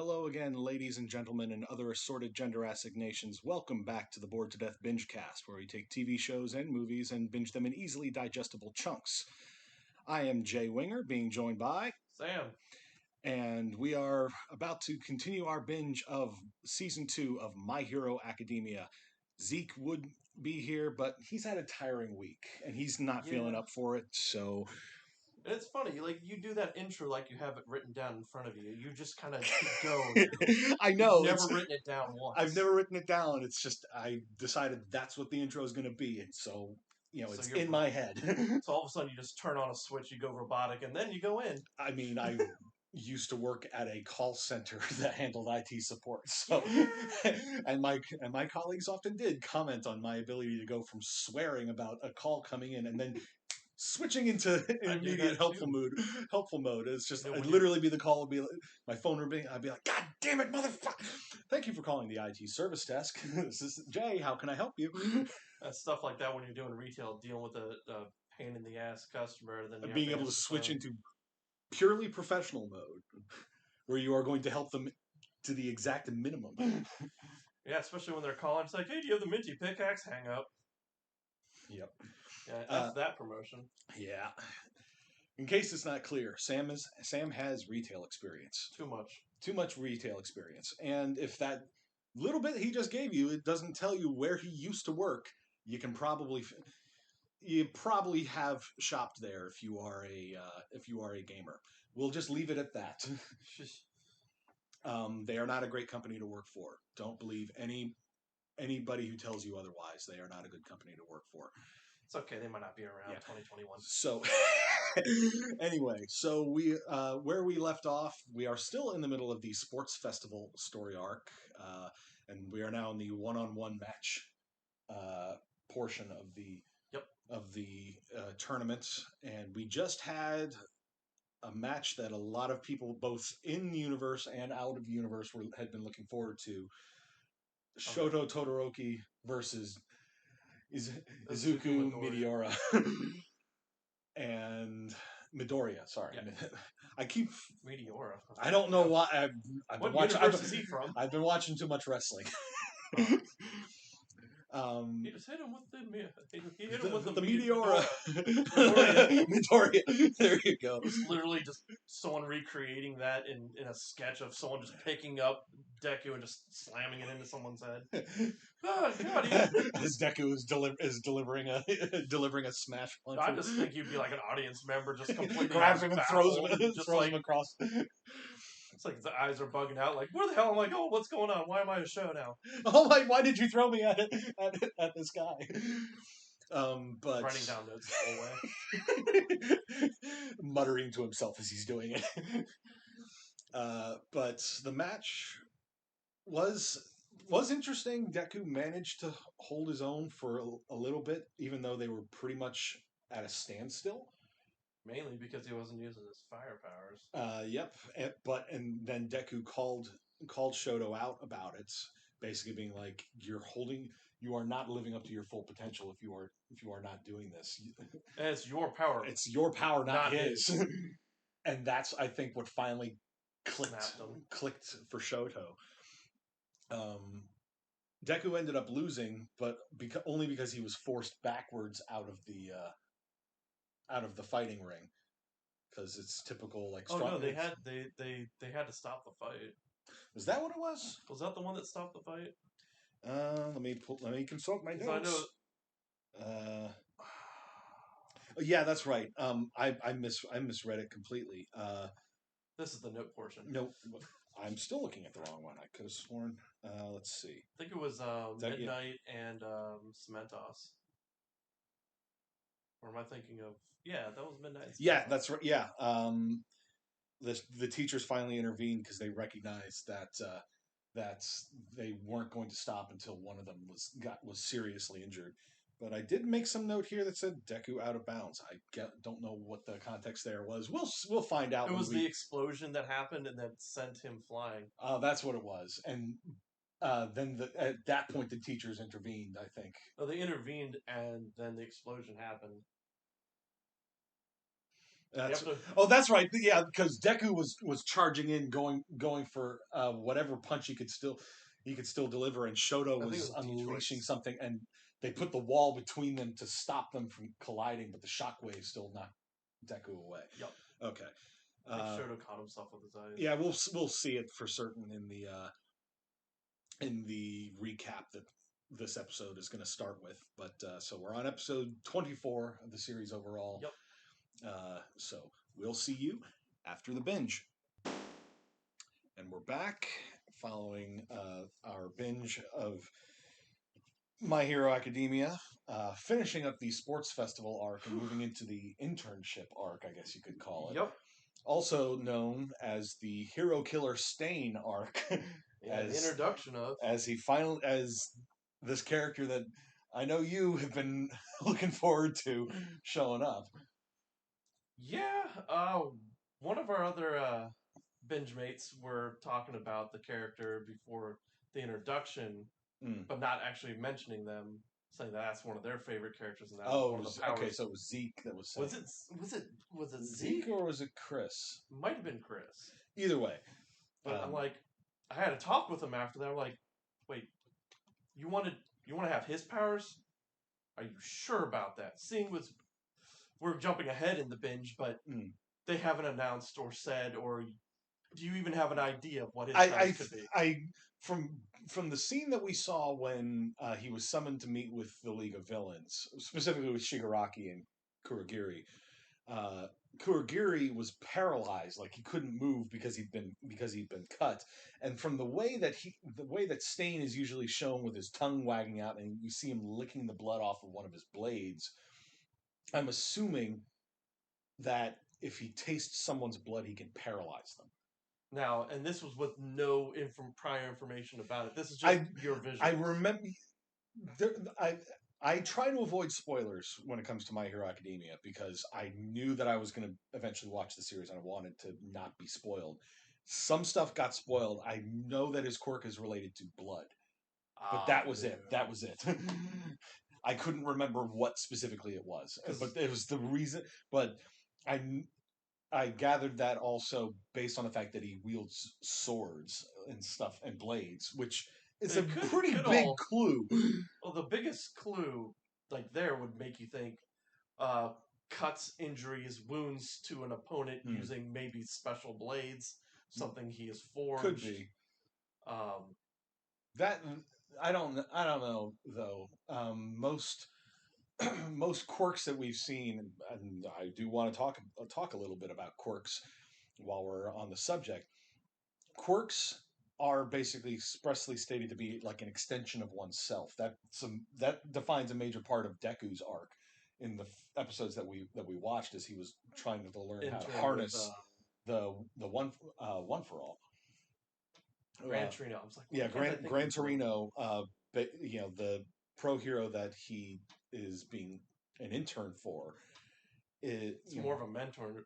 Hello again, ladies and gentlemen, and other assorted gender assignations. Welcome back to the Bored to Death Bingecast, where we take TV shows and movies and binge them in easily digestible chunks. I am Jay Winger, being joined by Sam. And we are about to continue our binge of Season 2 of My Hero Academia. Zeke would be here, but he's had a tiring week, and he's not feeling up for it, so... And it's funny, like, you do that intro like you have it written down in front of you. You just kind of go now. I know. You've never written it down once. I've never written it down. It's just, I decided that's what the intro is going to be, and so, it's in my head. So all of a sudden you just turn on a switch, you go robotic, and then you go in. I mean, I used to work at a call center that handled IT support, so, and my colleagues often did comment on my ability to go from swearing about a call coming in and then switching into immediate helpful mode. It's just, I'd literally be the call would be like, my phone would be, I'd be like, God damn it, motherfucker! Thank you for calling the IT service desk. This is Jay. How can I help you? Stuff like that when you're doing retail, dealing with a pain in the ass customer, then being able to switch into purely professional mode, where you are going to help them to the exact minimum. Yeah, especially when they're calling. It's like, hey, do you have the minty pickaxe? Hang up. Yep. Yeah, that's that promotion. Yeah. In case it's not clear, Sam has retail experience. Too much retail experience. And if that little bit he just gave you, it doesn't tell you where he used to work, you probably have shopped there if you are a gamer. We'll just leave it at that. They are not a great company to work for. Don't believe anybody who tells you otherwise. They are not a good company to work for. It's okay. They might not be around 2021. So, anyway, we where we left off, we are still in the middle of the sports festival story arc, and we are now in the one-on-one match portion of the tournament, and we just had a match that a lot of people, both in the universe and out of the universe, had been looking forward to. Shoto Todoroki versus Izuku Midoriya. And Midoriya, sorry. Yeah. I keep... Meteora. I don't know why. What universe is he from? I've been watching too much wrestling. He just hit him with the Midoriya. Midoriya. There you go. It's literally just someone recreating that in a sketch of someone just picking up Deku and just slamming it into someone's head. Oh, God, as Deku is delivering a smash punch. I just think you'd be like an audience member, just completely grabs him and throws him across. It's like his eyes are bugging out. Like, where the hell? I'm like, oh, what's going on? Why am I a show now? Oh my! Why did you throw me at this guy? But writing down notes the whole way, muttering to himself as he's doing it. But the match was interesting. Deku managed to hold his own for a little bit, even though they were pretty much at a standstill. Mainly because he wasn't using his fire powers. Yep. And then Deku called Shoto out about it, basically being like, you are not living up to your full potential if you are not doing this. And it's your power. It's your power, not his. And that's, I think, what finally clicked for Shoto. Deku ended up losing, but only because he was forced backwards out of the fighting ring, because it's typical like. Oh no, they had to stop the fight. Is that what it was? Was that the one that stopped the fight? Let me consult my notes. Yeah, that's right. I misread it completely. This is the note portion. Nope. I'm still looking at the wrong one. I could have sworn. Let's see. I think it was Midnight and Cementos. Or am I thinking of... Yeah, that was Midnight. Yeah, that's right. Yeah. The teachers finally intervened because they recognized that they weren't going to stop until one of them was seriously injured. But I did make some note here that said Deku out of bounds. I don't know what the context there was. We'll find out. It was the explosion that happened and then sent him flying. That's what it was. And then at that point, the teachers intervened, I think. Oh, they intervened and then the explosion happened. Oh, that's right. Yeah, because Deku was charging in, going for whatever punch he could still deliver, and Shoto was unleashing something, and they put the wall between them to stop them from colliding, but the shockwave still knocked Deku away. Yep. Okay. I think Shoto caught himself with his eyes. Yeah, we'll see it for certain in the recap that this episode is going to start with. But so we're on episode 24 of the series overall. Yep. So we'll see you after the binge. And we're back following our binge of My Hero Academia, finishing up the sports festival arc and moving into the internship arc, I guess you could call it. Yep. Also known as the Hero Killer Stain arc. Yeah, the introduction of. As this character that I know you have been looking forward to showing up. Yeah, one of our other binge mates were talking about the character before the introduction, but not actually mentioning them, saying that that's one of their favorite characters, and that was one of the powers. Okay, so it was Zeke that was saying. Was it Zeke or was it Chris? Might have been Chris. Either way, but I'm like, I had a talk with him after that. I'm like, wait, you want to have his powers? Are you sure about that? We're jumping ahead in the binge, but they haven't announced or said, or do you even have an idea of what his powers could be? From the scene that we saw when he was summoned to meet with the League of Villains, specifically with Shigaraki and Kurogiri, Kurogiri was paralyzed, like he couldn't move because he'd been cut. And from the way that Stain is usually shown with his tongue wagging out, and you see him licking the blood off of one of his blades, I'm assuming that if he tastes someone's blood, he can paralyze them. Now, and this was with no prior information about it. This is just your vision. I remember. I try to avoid spoilers when it comes to My Hero Academia because I knew that I was going to eventually watch the series and I wanted to not be spoiled. Some stuff got spoiled. I know that his quirk is related to blood, but that was it. That was it. I couldn't remember what specifically it was, but it was the reason. But I gathered that also based on the fact that he wields swords and stuff and blades, which is a pretty big clue. Well, the biggest clue, like there, would make you think cuts, injuries, wounds to an opponent using maybe special blades, something he has forged. Could be. That I don't know though. Most quirks that we've seen, and I do want to talk a little bit about quirks while we're on the subject. Quirks are basically expressly stated to be like an extension of oneself. That defines a major part of Deku's arc in the episodes that we watched, as he was trying to learn how to harness the one for all. Gran Torino. I was like, yeah, Gran Torino. The pro hero that he is being an intern for. It's more of a mentorship.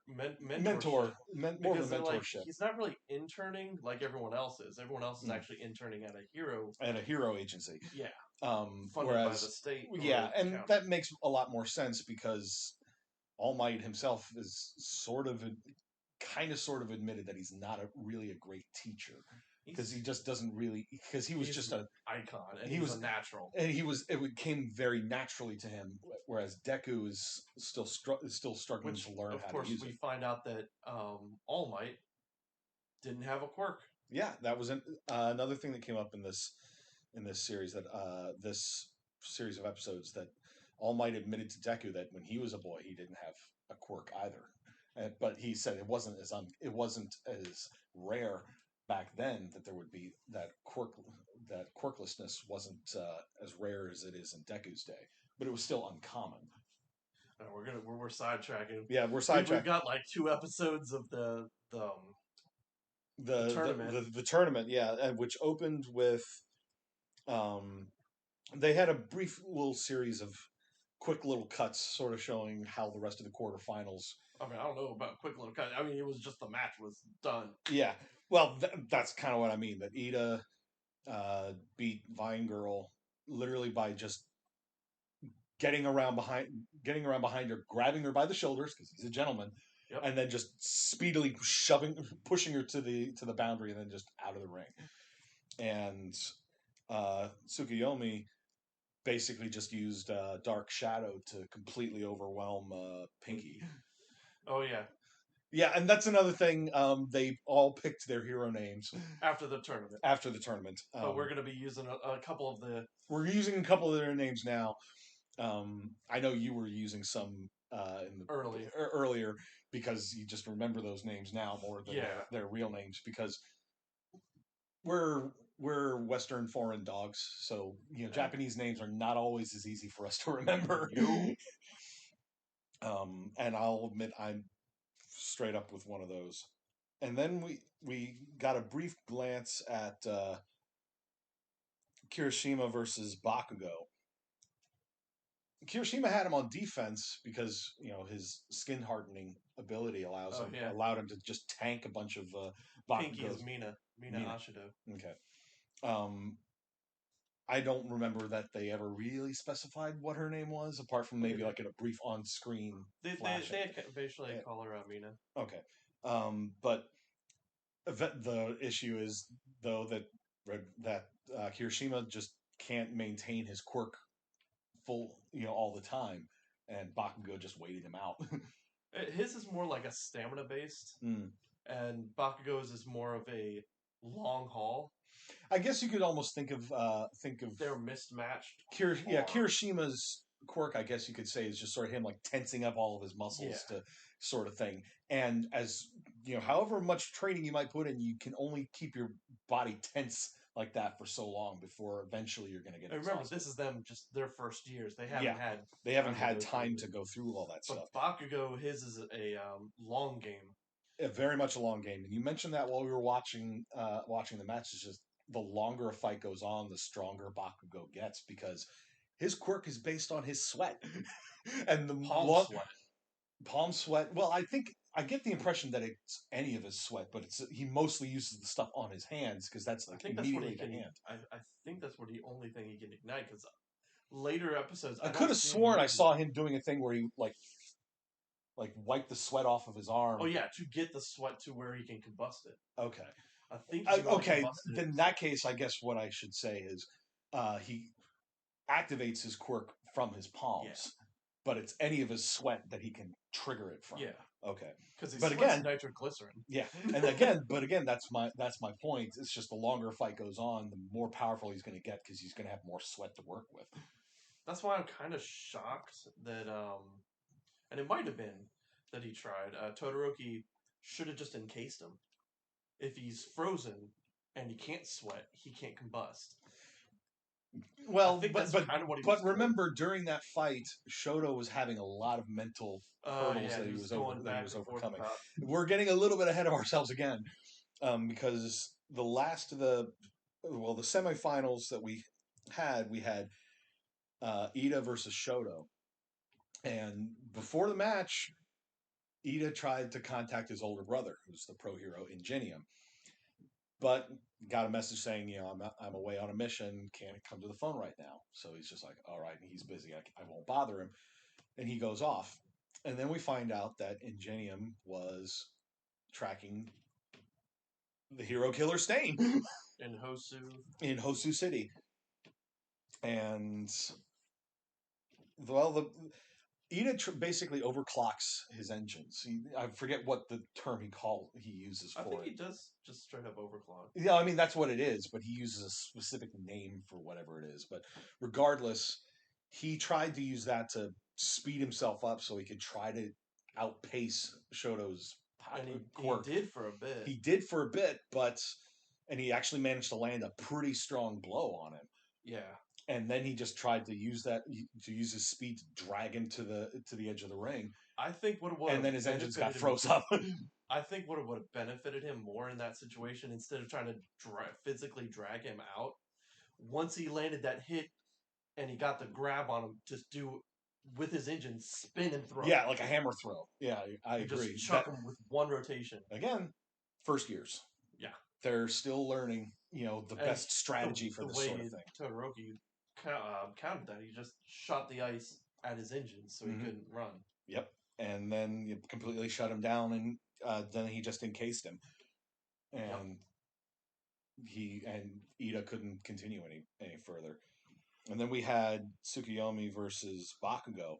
More of a mentorship. Like, he's not really interning like everyone else is. Everyone else is actually interning at a hero agency. Yeah. Funded by the state. Yeah, and that makes a lot more sense because All Might himself is sort of admitted that he's not really a great teacher. Because he just doesn't really. Because he was just an icon, and he was a natural, and it came very naturally to him. Whereas Deku is still struggling to learn how to use it. Of course, we find out that All Might didn't have a quirk. Yeah, that was another thing that came up in this series, that this series of episodes, that All Might admitted to Deku that when he was a boy, he didn't have a quirk either. But he said it wasn't as rare back then that there would be that quirklessness wasn't as rare as it is in Deku's day, but it was still uncommon. We're sidetracking. Yeah, we're sidetracking. We've got like 2 episodes of the tournament. The tournament, yeah, which opened with they had a brief little series of quick little cuts, sort of showing how the rest of the quarterfinals. I mean, I don't know about quick little cuts. I mean, it was just the match was done. Yeah. Well, that's kind of what I mean. That Ida beat Vine Girl literally by just getting around behind her, grabbing her by the shoulders because he's a gentleman, Yep. and then just speedily pushing her to the boundary, and then just out of the ring. And Tsukuyomi basically just used Dark Shadow to completely overwhelm Pinky. Oh yeah. Yeah, and that's another thing. They all picked their hero names After the tournament. But we're going to be using a couple of the... We're using a couple of their names now. I know you were using some earlier because you just remember those names now more than their real names, because we're Western foreign dogs, so Japanese names are not always as easy for us to remember. And I'll admit I'm straight up with one of those. And then we got a brief glance at Kirishima versus Bakugo. Kirishima had him on defense because his skin hardening ability allowed him to just tank a bunch of Bakugos. Pinky is Mina Ashido. Okay. I don't remember that they ever really specified what her name was, apart from maybe like in a brief on-screen flash. They eventually call her Mina. Okay. But the issue is though that Kirishima just can't maintain his quirk full, all the time, and Bakugo just waited him out. His is more like a stamina based, and Bakugo's is more of a long haul. I guess you could almost think of they're mismatched. Kirishima's quirk, I guess you could say, is just sort of him like tensing up all of his muscles to sort of thing. And as however much training you might put in, you can only keep your body tense like that for so long before eventually you're going to get exhausted. Remember, this is them just their first years. They haven't had time to go through all that stuff. But Bakugo, his is a long game. Very much a long game. And you mentioned that while we were watching the match. It's just the longer a fight goes on, the stronger Bakugo gets, because his quirk is based on his sweat. And the palm sweat. Well, I get the impression that it's any of his sweat, but he mostly uses the stuff on his hands because that's like immediately the hand. I think that's what the only thing he can ignite, because later episodes... I could have sworn I saw him doing a thing where he like wipe the sweat off of his arm. Oh yeah, to get the sweat to where he can combust it. Okay. I think then in that case, I guess what I should say is he activates his quirk from his palms, but it's any of his sweat that he can trigger it from. Yeah. Okay. Because he sweats nitroglycerin. Yeah, and again, that's my point. It's just the longer a fight goes on, the more powerful he's going to get because he's going to have more sweat to work with. That's why I'm kind of shocked that and it might have been that he tried. Todoroki should have just encased him. If he's frozen and he can't sweat, he can't combust. Well, but remember, during that fight, Shoto was having a lot of mental hurdles that he was overcoming. We're getting a little bit ahead of ourselves again, because the semifinals that we had Ida versus Shoto, and before the match, Ida tried to contact his older brother, who's the pro hero Ingenium, but got a message saying, I'm away on a mission, can't come to the phone right now. So he's just like, all right, he's busy, I won't bother him. And he goes off. And then we find out that Ingenium was tracking the hero killer Stain in Hosu City. And Ida basically overclocks his engines. I forget what the term he uses for it. I think he does just straight up overclock. Yeah, I mean, that's what it is, but he uses a specific name for whatever it is. But regardless, he tried to use that to speed himself up so he could try to outpace Shoto's quirk. He did for a bit. He did for a bit, and he actually managed to land a pretty strong blow on him. Yeah. And then he just tried to use his speed to drag him to the edge of the ring. I think what it was, and then his engines got froze up. I think what would have benefited him more in that situation, instead of trying to physically drag him out, once he landed that hit and he got the grab on him, just do with his engine, spin and throw. Yeah, like a hammer throw. Yeah, I agree. Just chuck him with one rotation. Again, first years. Yeah, they're still learning. The best strategy for this sort of thing. Todoroki countered that. He just shot the ice at his engine so he couldn't run. Yep. and then you completely shut him down, and then he just encased him, and Ida couldn't continue any further. And then we had Tsukuyomi versus Bakugo,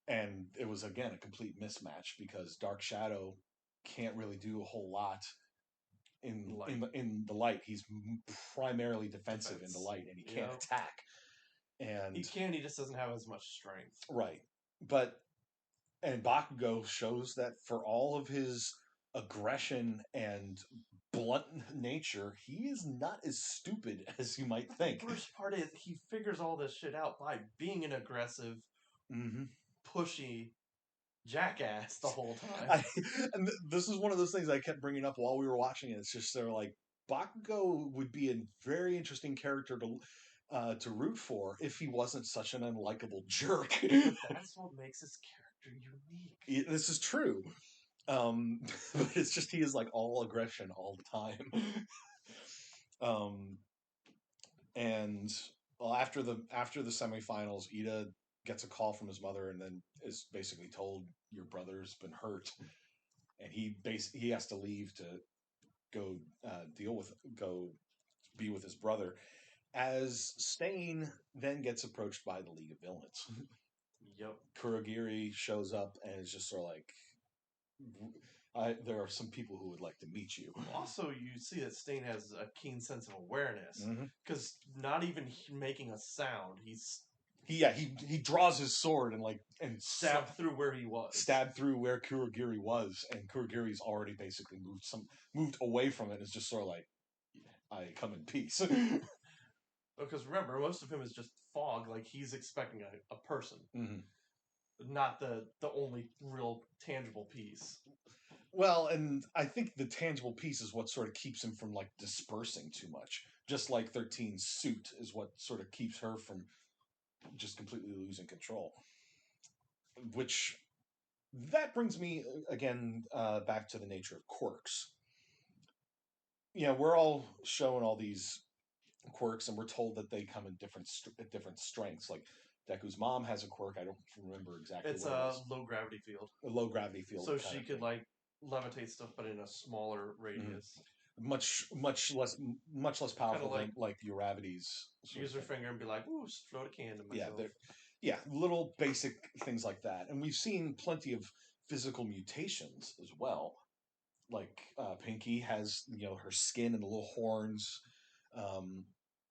and it was again a complete mismatch because Dark Shadow can't really do a whole lot in the light. He's primarily defensive in the light, and he can't attack. And he can. He just doesn't have as much strength. Right, and Bakugo shows that for all of his aggression and blunt nature, he is not as stupid as you might think. The worst part is he figures all this shit out by being an aggressive, pushy jackass the whole time. And this is one of those things I kept bringing up while we were watching it. It's just they're like, Bakugo would be a very interesting character to root for if he wasn't such an unlikable jerk. That's what makes his character unique. This is true. But it's just he is like all aggression all the time. And well, after the semifinals, Ida gets a call from his mother and then is basically told your brother's been hurt, and he has to leave to go be with his brother. As Stain then gets approached by the League of Villains. Yep. Kurogiri shows up and is just sort of like, there are some people who would like to meet you. Also, you see that Stain has a keen sense of awareness, because not even making a sound, he draws his sword and stabbed through where he was. Stabbed through where Kurogiri was, and Kurogiri's already basically moved away from it. And is just sort of like, I come in peace. Because remember, most of him is just fog. Like he's expecting a person, not the only real tangible piece. Well, and I think the tangible piece is what sort of keeps him from like dispersing too much. Just like 13's suit is what sort of keeps her from just completely losing control. Which that brings me again back to the nature of quirks. Yeah, we're all shown all these quirks, and we're told that they come in different strengths. Like Deku's mom has a quirk. I don't remember exactly. It's a low gravity field. A low gravity field. So she could like levitate stuff, but in a smaller radius. Much less powerful than like Uravity's. Use her finger and be like, "Ooh, float a can to myself." Yeah, little basic things like that. And we've seen plenty of physical mutations as well. Like Pinky has, her skin and the little horns.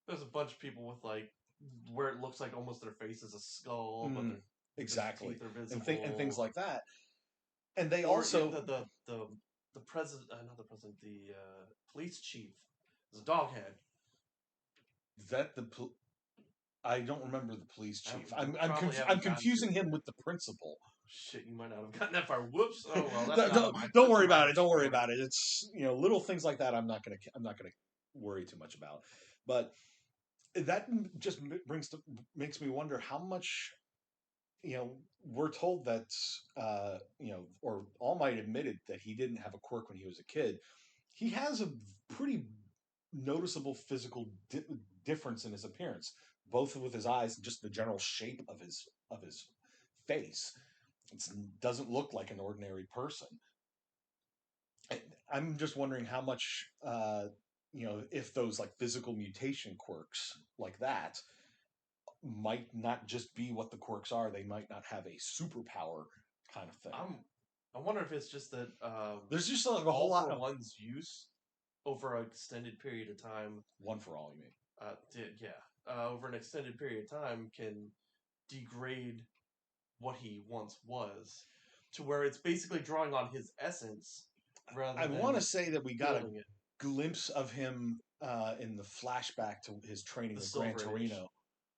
There's a bunch of people with like where it looks like almost their face is a skull, but exactly, their teeth are visible. and things like that. And they or also the president, not the president, the police chief is a dog head. I don't remember the police chief. I'm confusing him with the principal. Shit, you might not have gotten that far. Whoops. Oh well. That's don't worry about it. Don't worry about it. It's little things like that. I'm not gonna worry too much about. But that just makes me wonder how much. We're told that or All Might admitted that he didn't have a quirk when he was a kid. He has a pretty noticeable physical difference in his appearance, both with his eyes and just the general shape of his face. It doesn't look like an ordinary person. I'm just wondering how much, if those like physical mutation quirks like that might not just be what the quirks are. They might not have a superpower kind of thing. I wonder if it's just that there's just like a whole lot of one's use over an extended period of time. One for all, you mean? Over an extended period of time can degrade what he once was to where it's basically drawing on his essence. I want to say that we got a glimpse of him in the flashback to his training with Gran Torino.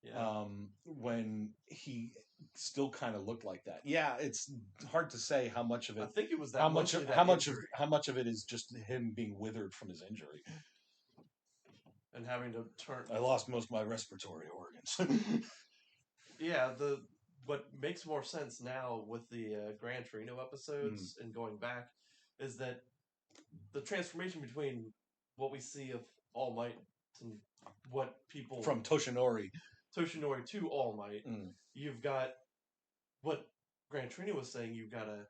Yeah. When he still kind of looked like that. Yeah, it's hard to say how much of it. I think it was that. How much of it is just him being withered from his injury and having to turn. I lost most of my respiratory organs. Yeah, what makes more sense now with the Gran Torino episodes and going back is that the transformation between what we see of All Might and what people from Toshinori to All Might, you've got what Gran Torino was saying. You've got a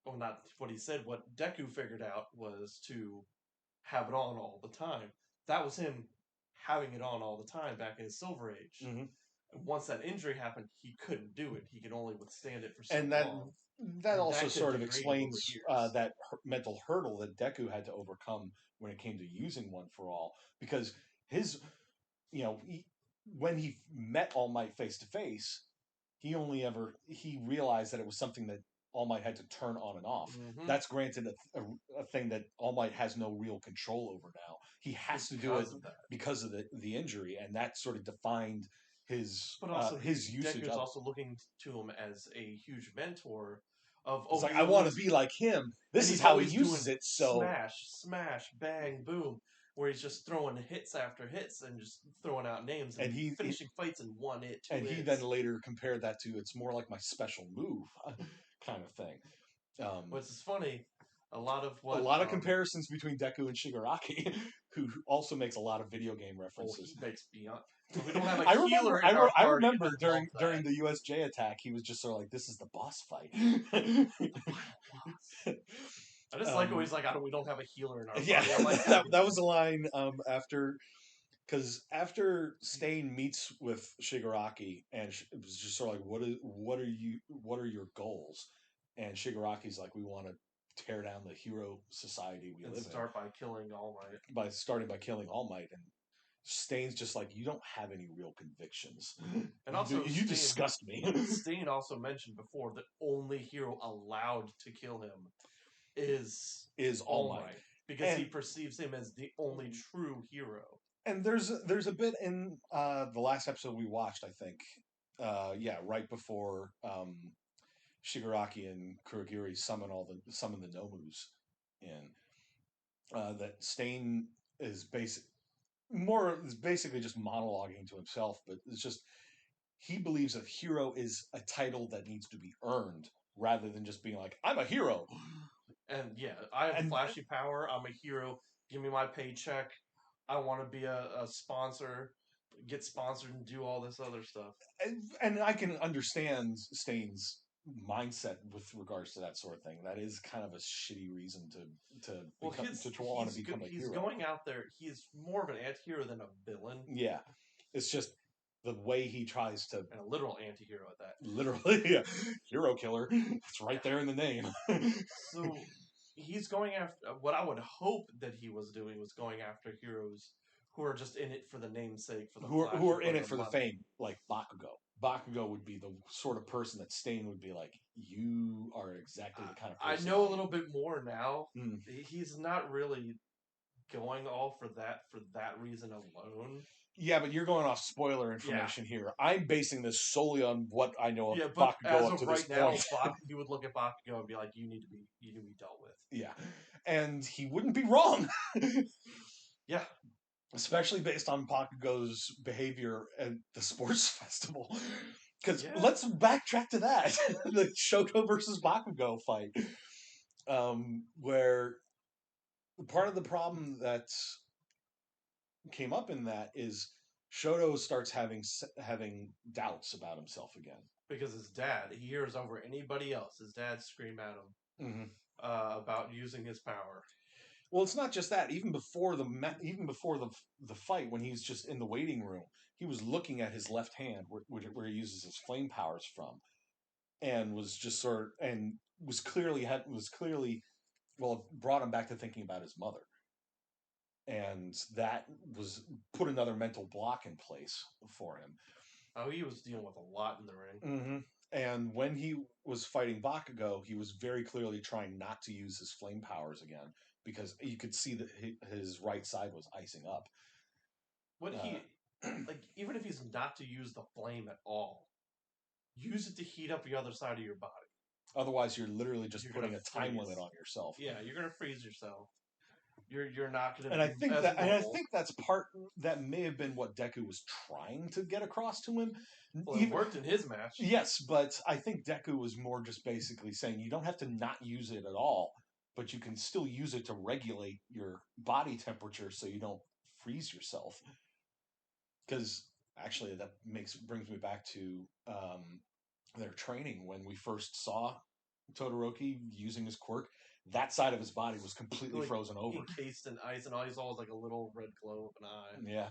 well, not what he said. What Deku figured out was to have it on all the time. That was him having it on all the time back in his Silver Age. Mm-hmm. Once that injury happened, he couldn't do it. He could only withstand it for so And long. that And also that could sort of degrade over explains years. that mental hurdle that Deku had to overcome when it came to using One for All, because his, when he met All Might face to face, he realized that it was something that All Might had to turn on and off. Mhm. That's granted a thing that All Might has no real control over now. He has to do it Because of that. because of the injury, and that sort of defined his But also, his usage Deku's of it. also looking to him as a huge mentor of, It's like, he I was want to always, be like him. This and is he's how he always uses doing it. So, smash, bang, boom, where he's just throwing hits after hits and just throwing out names and finishing fights in 1 hit, 2 and he hits. then later compared that to, it's more like my special move kind of thing. Which is funny. A lot of comparisons between Deku and Shigaraki, who also makes a lot of video game references. He makes beyond. We don't have a healer in our I party. remember during the USJ attack, he was just sort of like, "This is the boss fight." I just like when he's like, we don't have a healer in our party. Yeah, I'm like, that was a line after Stain meets with Shigaraki, and it was just sort of like, what are your goals? And Shigaraki's like, we want to tear down the hero society we live in. Start by killing All Might. By killing All Might. And Stain's just like, you don't have any real convictions. And also, you disgust me. Stain also mentioned before that only hero allowed to kill him is All Might. Because he perceives him as the only true hero. And there's a bit in the last episode we watched, I think, right before Shigaraki and Kurogiri summon the Nomus in, that Stain is basically just monologuing to himself, but it's just, he believes a hero is a title that needs to be earned rather than just being like, I'm a hero. And yeah, I have flashy power. I'm a hero. Give me my paycheck. I want to be a sponsor, get sponsored, and do all this other stuff. And I can understand Stain's mindset with regards to that sort of thing. That is kind of a shitty reason to want to become a hero. He's going out there. He's more of an anti-hero than a villain. Yeah, it's just the way he tries to, and a literal anti-hero at that. Literally, yeah. Hero killer. It's right there in the name. So he's going after, what I would hope that he was doing was going after heroes who are just in it for the namesake, for the who are in it for the fame, like Bakugo. Bakugo would be the sort of person that Stain would be like, you are exactly the kind of person. I know a little bit more now. He's not really going all for that reason alone. Yeah, but you're going off spoiler information here. I'm basing this solely on what I know of but Bakugo as up of to right this now, point. You would look at Bakugo and be like, you need to be dealt with. Yeah, and he wouldn't be wrong. Yeah. Especially based on Bakugo's behavior at the sports festival. Because let's backtrack to that. The Shoto versus Bakugo fight. Where part of the problem that came up in that is Shoto starts having doubts about himself again. Because his dad, he hears over anybody else, his dad scream at him about using his power. Well, it's not just that. Even before the fight, when he's just in the waiting room, he was looking at his left hand, where he uses his flame powers from, and was just was clearly brought him back to thinking about his mother, and that was put another mental block in place for him. Oh, he was dealing with a lot in the ring. Mm-hmm. And when he was fighting Bakugo, he was very clearly trying not to use his flame powers again, because you could see that his right side was icing up. Even if he's not to use the flame at all, use it to heat up the other side of your body. Otherwise, you're literally just putting a time limit on yourself. Yeah, you're gonna freeze yourself. You're not gonna. And I think that's that may have been what Deku was trying to get across to him. Well, it worked in his match. Yes, but I think Deku was more just basically saying you don't have to not use it at all, but you can still use it to regulate your body temperature so you don't freeze yourself. Because actually, that brings me back to their training when we first saw Todoroki using his quirk, that side of his body was completely frozen over, encased in ice, and all he saw was like a little red glow of an eye. Yeah,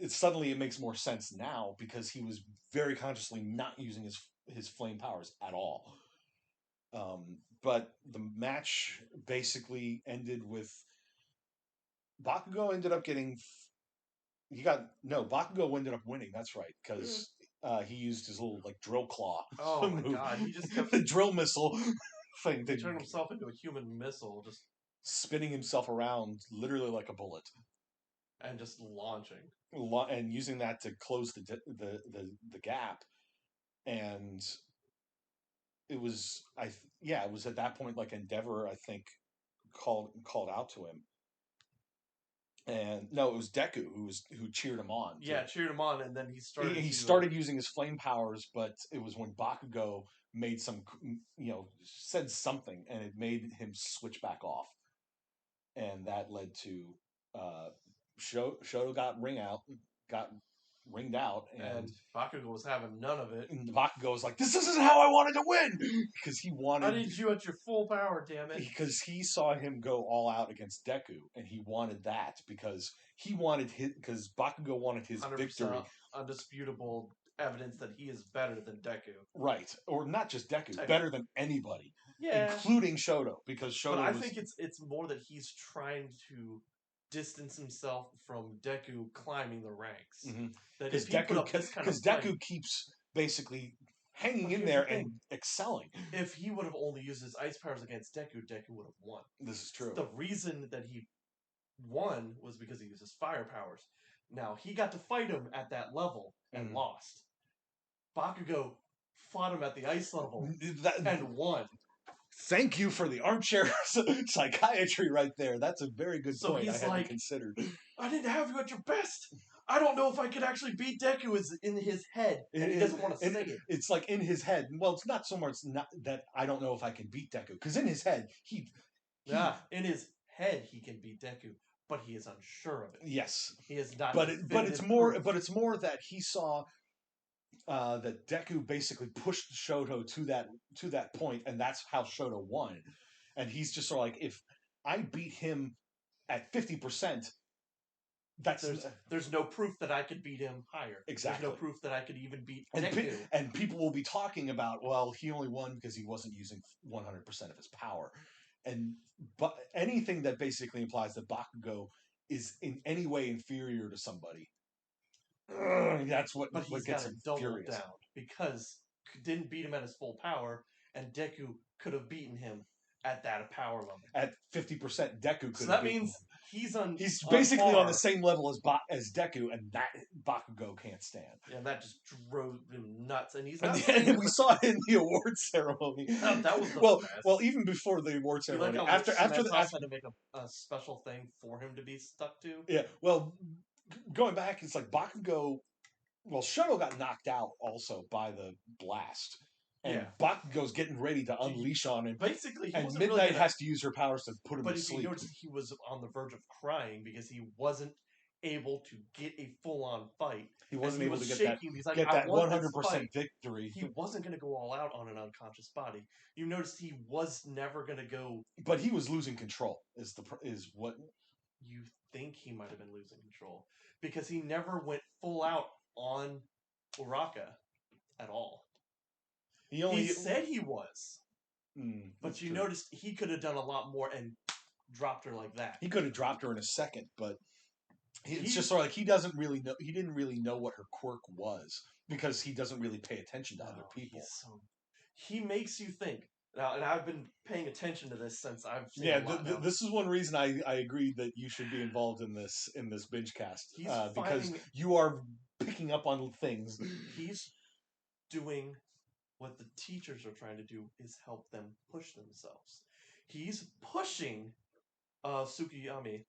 suddenly it makes more sense now because he was very consciously not using his flame powers at all. But the match basically ended with Bakugo ended up getting. Bakugo ended up winning. That's right, because he used his little like drill claw. Oh my god, he just kept the drill missile thing. He turned himself into a human missile, just spinning himself around, literally like a bullet, and just launching, and using that to close the gap. And it was it was at that point like Endeavor, I think, called out to him. And no, it was Deku who cheered him on. Yeah, cheered him on, and then he started. He started using his flame powers, but it was when Bakugo made said something, and it made him switch back off, and that led to Shoto got ringed out, and Bakugo was having none of it. And Bakugo was like, "This isn't how I wanted to win," because he wanted. I need you at your full power, damn it! Because he saw him go all out against Deku, and he wanted that because Bakugo wanted his victory, undisputable evidence that he is better than Deku. Right, or not just Deku, better than anybody, yeah, including Shoto, because Shoto. But I think it's more that he's trying to distance himself from Deku climbing the ranks. Mm-hmm. That if he put up this kind of fight, Deku keeps basically hanging in there and excelling. If he would have only used his ice powers against Deku, Deku would have won. This is true. The reason that he won was because he used his fire powers. Now, he got to fight him at that level and lost. Bakugo fought him at the ice level and won. Thank you for the armchair psychiatry right there. That's a very good point I hadn't considered. I didn't have you at your best. I don't know if I could actually beat Deku. Is in his head, and he doesn't want to say it. It's like in his head. Well, it's not so much that I don't know if I can beat Deku, because in his head, in his head he can beat Deku, but he is unsure of it. Yes, he is not. But it's more that he saw that Deku basically pushed Shoto to that point, and that's how Shoto won. And he's just sort of like, if I beat him at 50%, there's no proof that I could beat him higher. Exactly. There's no proof that I could even beat Deku. And people will be talking about, well, he only won because he wasn't using 100% of his power. But anything that basically implies that Bakugo is in any way inferior to somebody, that's what gets him furious. Down because didn't beat him at his full power, and Deku could have beaten him at that power level. At 50%, Deku could. So that means he's basically on the same level as Deku, and that Bakugo can't stand. Yeah, and that just drove him nuts. And he's not. And we saw it in the award ceremony. That was well, even before the award ceremony, after had to make a special thing for him to be stuck to. Yeah, well, going back, it's like Bakugo. Well, Shoto got knocked out also by the blast. And Bakugo's getting ready to unleash on him. Basically, and Midnight has to use her powers to put him to sleep. But he noticed he was on the verge of crying because he wasn't able to get a full-on fight. He wasn't able to get shaking. that 100% victory. He wasn't going to go all out on an unconscious body. You noticed he was never going to go. But he was losing control. Is what you think he might have been losing control, because he never went full out on Uraka at all. He said he was. But you noticed he could have done a lot more and dropped her like that. He could have dropped her in a second, but it's just sort of like he doesn't really know. He didn't really know what her quirk was because he doesn't really pay attention to other people. He makes you think. Now, and I've been paying attention to this since I've seen this is one reason I agreed that you should be involved in this Bingecast because you are picking up on things. He's doing what the teachers are trying to do, is help them push themselves. He's pushing Tsukuyomi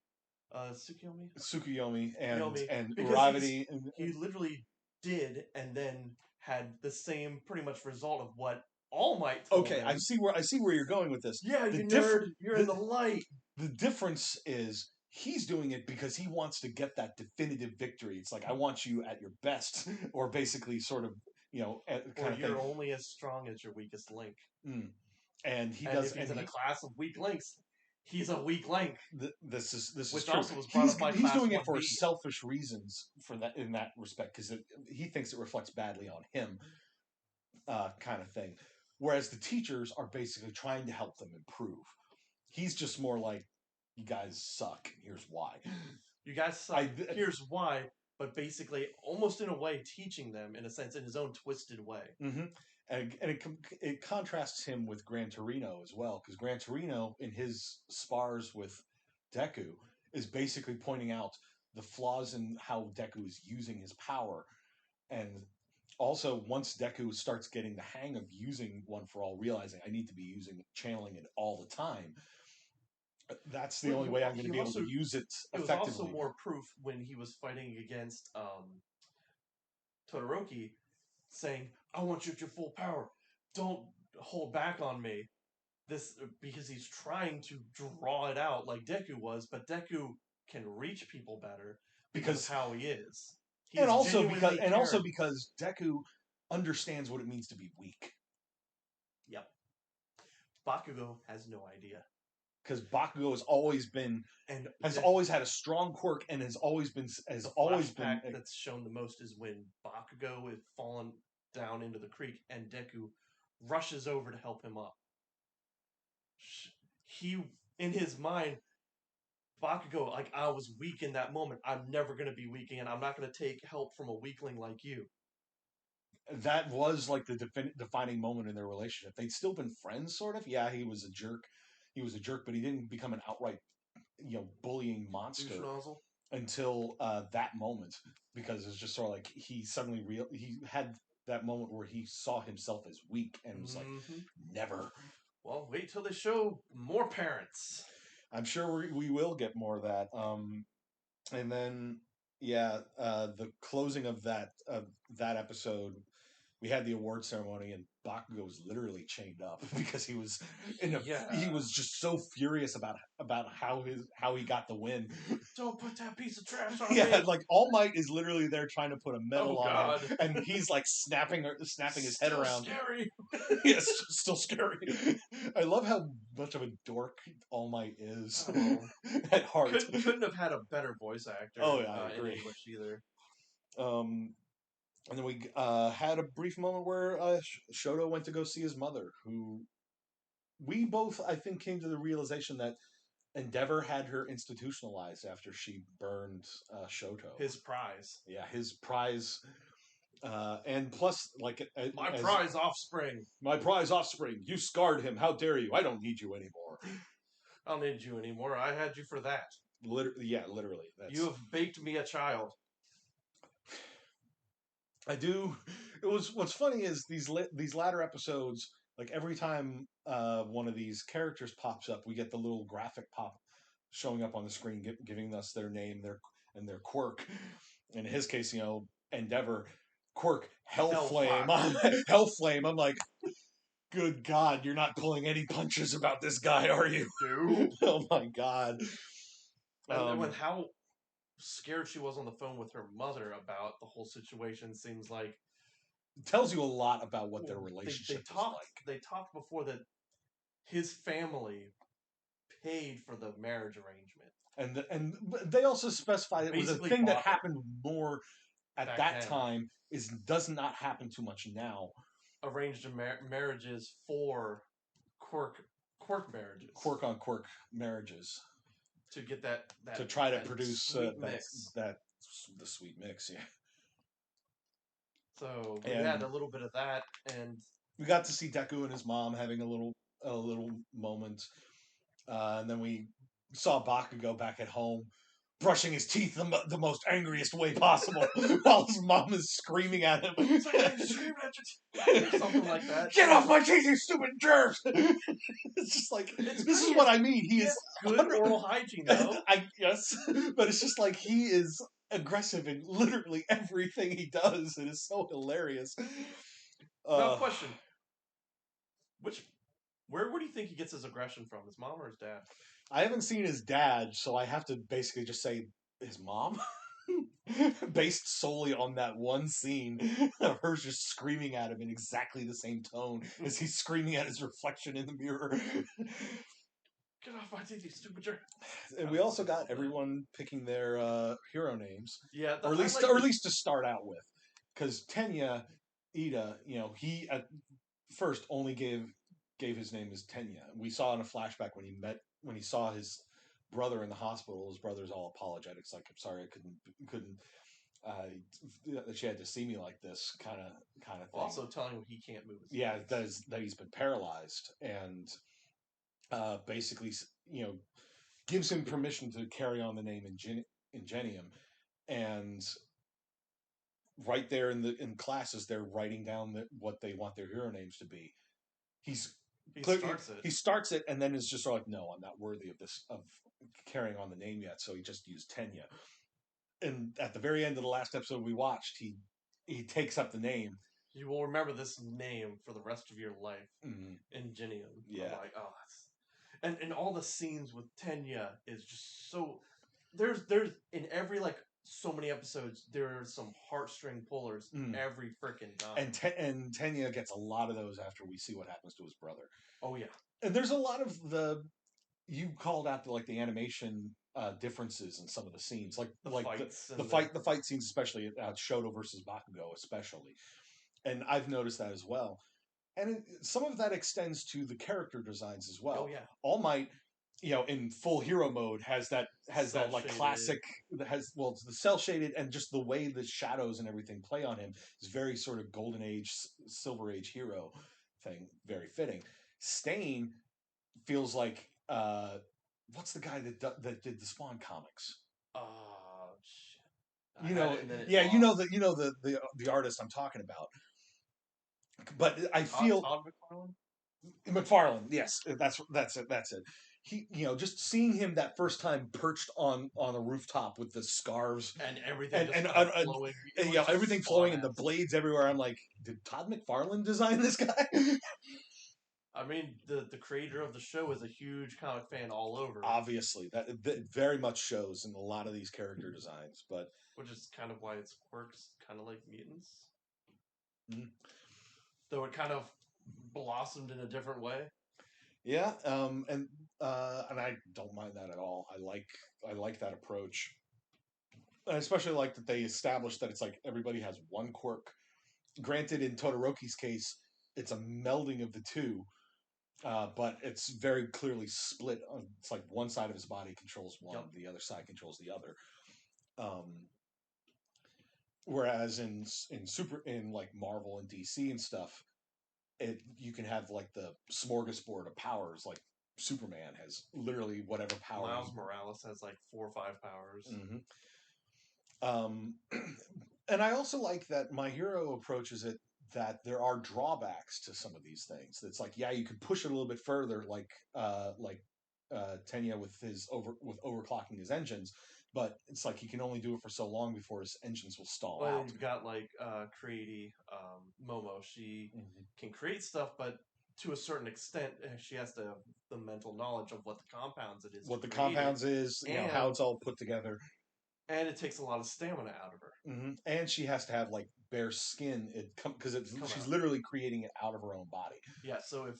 and Gravity. He literally did, and then had the same pretty much result of what All Might told him. I see where you're going with this. Yeah, you nerd. You're in the light. The difference is he's doing it because he wants to get that definitive victory. It's like, I want you at your best, or basically sort of kind of thing. You're only as strong as your weakest link. And he and does. If he's and in a class of weak links, he's a weak link. This is which true. also was brought up by He's Class doing it 1B. for selfish reasons for that in that respect because he thinks it reflects badly on him, kind of thing. Whereas the teachers are basically trying to help them improve. He's just more like, you guys suck. Here's why. You guys suck. Here's why. But basically, almost in a way, teaching them in a sense in his own twisted way. Mm-hmm. And it contrasts him with Gran Torino as well, because Gran Torino, in his spars with Deku, is basically pointing out the flaws in how Deku is using his power. And also, once Deku starts getting the hang of using One for All, realizing I need to be channeling it all the time, that's the only way I'm going to be able to use it effectively. It was also more proof when he was fighting against Todoroki, saying, I want you at your full power. Don't hold back on me. Because he's trying to draw it out like Deku was, but Deku can reach people better because of how he is. And also because Deku understands what it means to be weak. Yep. Bakugo has no idea. Because Bakugo has always had a strong quirk and has always been that's shown the most is when Bakugo is fallen down into the creek and Deku rushes over to help him up. He, in his mind, Bakugo, like, I was weak in that moment. I'm never going to be weak again. I'm not going to take help from a weakling like you. That was like the defining moment in their relationship. They'd still been friends, sort of. Yeah, he was a jerk. But he didn't become an outright, bullying monster until that moment, because it's just sort of like he had that moment where he saw himself as weak and was like, never. Well, wait till they show more parents. I'm sure we will get more of that. And then, the closing of that episode, we had the award ceremony, and Bakugo was literally chained up because he was he was just so furious about how he got the win. Don't put that piece of trash on me. Yeah, like All Might is literally there trying to put a medal on him, and he's like snapping his head around. Scary. Yes, still scary. I love how much of a dork All Might is at heart. Couldn't have had a better voice actor. Oh yeah, I agree. In English either. And then we had a brief moment where Shoto went to go see his mother, who we both, I think, came to the realization that Endeavor had her institutionalized after she burned Shoto. His prize. Yeah, his prize. And plus, like... My prize offspring. My prize offspring. You scarred him. How dare you? I don't need you anymore. I don't need you anymore. I had you for that. Literally. You have baked me a child. I do. What's funny is these latter episodes, like every time one of these characters pops up, we get the little graphic pop showing up on the screen, giving us their name, their quirk. In his case, Endeavor, quirk, Hellflame. Hellflame. I'm like, good God, you're not pulling any punches about this guy, are you? Dude. Oh my God. And then when how scared she was on the phone with her mother about the whole situation seems like it tells you a lot about what their relationship is like. They talked before that his family paid for the marriage arrangement, and they also specified it was a thing that happened more at that time. Does not happen too much now. Arranged marriages for quirk marriages, quirk on quirk marriages. To get that to try to produce the sweet mix, yeah. So we had a little bit of that, and we got to see Deku and his mom having a little moment, and then we saw Bakugo back at home, brushing his teeth the most angriest way possible, while his mom is screaming at him. It's like, I'm screaming at your teeth, something like that. Get off my teeth, you stupid jerk! It's just like, this is what I mean. He is good oral hygiene, though. Yes, but it's just like he is aggressive in literally everything he does. It is so hilarious. Now, question: where do you think he gets his aggression from? His mom or his dad? I haven't seen his dad, so I have to basically just say his mom. based solely on that one scene of her just screaming at him in exactly the same tone as he's screaming at his reflection in the mirror. Get off my TV, stupid jerk. And we also got everyone picking their hero names. Yeah, or at least to start out with. Because Tenya Ida, he at first only gave his name as Tenya. We saw in a flashback when he saw his brother in the hospital. His brother's all apologetic. It's like, I'm sorry, I couldn't. That she had to see me like this, kind of thing. Also telling him he can't move his legs. that he's been paralyzed, and basically, gives him permission to carry on the name Ingenium, and right there in classes, they're writing down what they want their hero names to be. He starts it, and then is just like, no, I'm not worthy of carrying on the name yet. So he just used Tenya. And at the very end of the last episode we watched, he takes up the name. You will remember this name for the rest of your life. Ingenium. Yeah. I'm like, oh, and all the scenes with Tenya is just so. There's in every so many episodes, there are some heartstring pullers every freaking time. And Tenya gets a lot of those after we see what happens to his brother. Oh yeah. And there's a lot of you called out the animation differences in some of the scenes, the fight scenes, especially Shoto versus Bakugo, especially. And I've noticed that as well. And some of that extends to the character designs as well. Oh yeah. All Might, in full hero mode has that classic it's the cell shaded, and just the way the shadows and everything play on him is very sort of golden age, silver age hero thing, very fitting. Stain feels like what's the guy that did the Spawn comics? Oh shit. The artist I'm talking about. But I feel Todd McFarlane, yes, that's it. He, just seeing him that first time perched on a rooftop with the scarves and everything flowing, everything flowing and the blades everywhere. I'm like, did Todd McFarlane design this guy? I mean, the creator of the show is a huge comic fan all over. Obviously, that very much shows in a lot of these character designs, but which is kind of why it's quirks, kind of like mutants. Mm-hmm. Though it kind of blossomed in a different way. Yeah, and I don't mind that at all. I like that approach. I especially like that they established that it's like everybody has one quirk. Granted, in Todoroki's case, it's a melding of the two, but it's very clearly split. It's like one side of his body controls one, the other side controls the other. Whereas in Marvel and DC and stuff, you can have the smorgasbord of powers. Like Superman has literally whatever power. Miles Morales has 4 or 5 powers. Mm-hmm. And I also like that My Hero approaches it that there are drawbacks to some of these things. It's like, yeah, you could push it a little bit further, like Tenya with overclocking his engines, but it's like he can only do it for so long before his engines will stall out. You've got Creaty, Momo. She can create stuff, but to a certain extent, she has to have the mental knowledge of what the compounds it is. What the compounds is, how it's all put together. And it takes a lot of stamina out of her. Mm-hmm. And she has to have bare skin, because she's literally creating it out of her own body. Yeah, so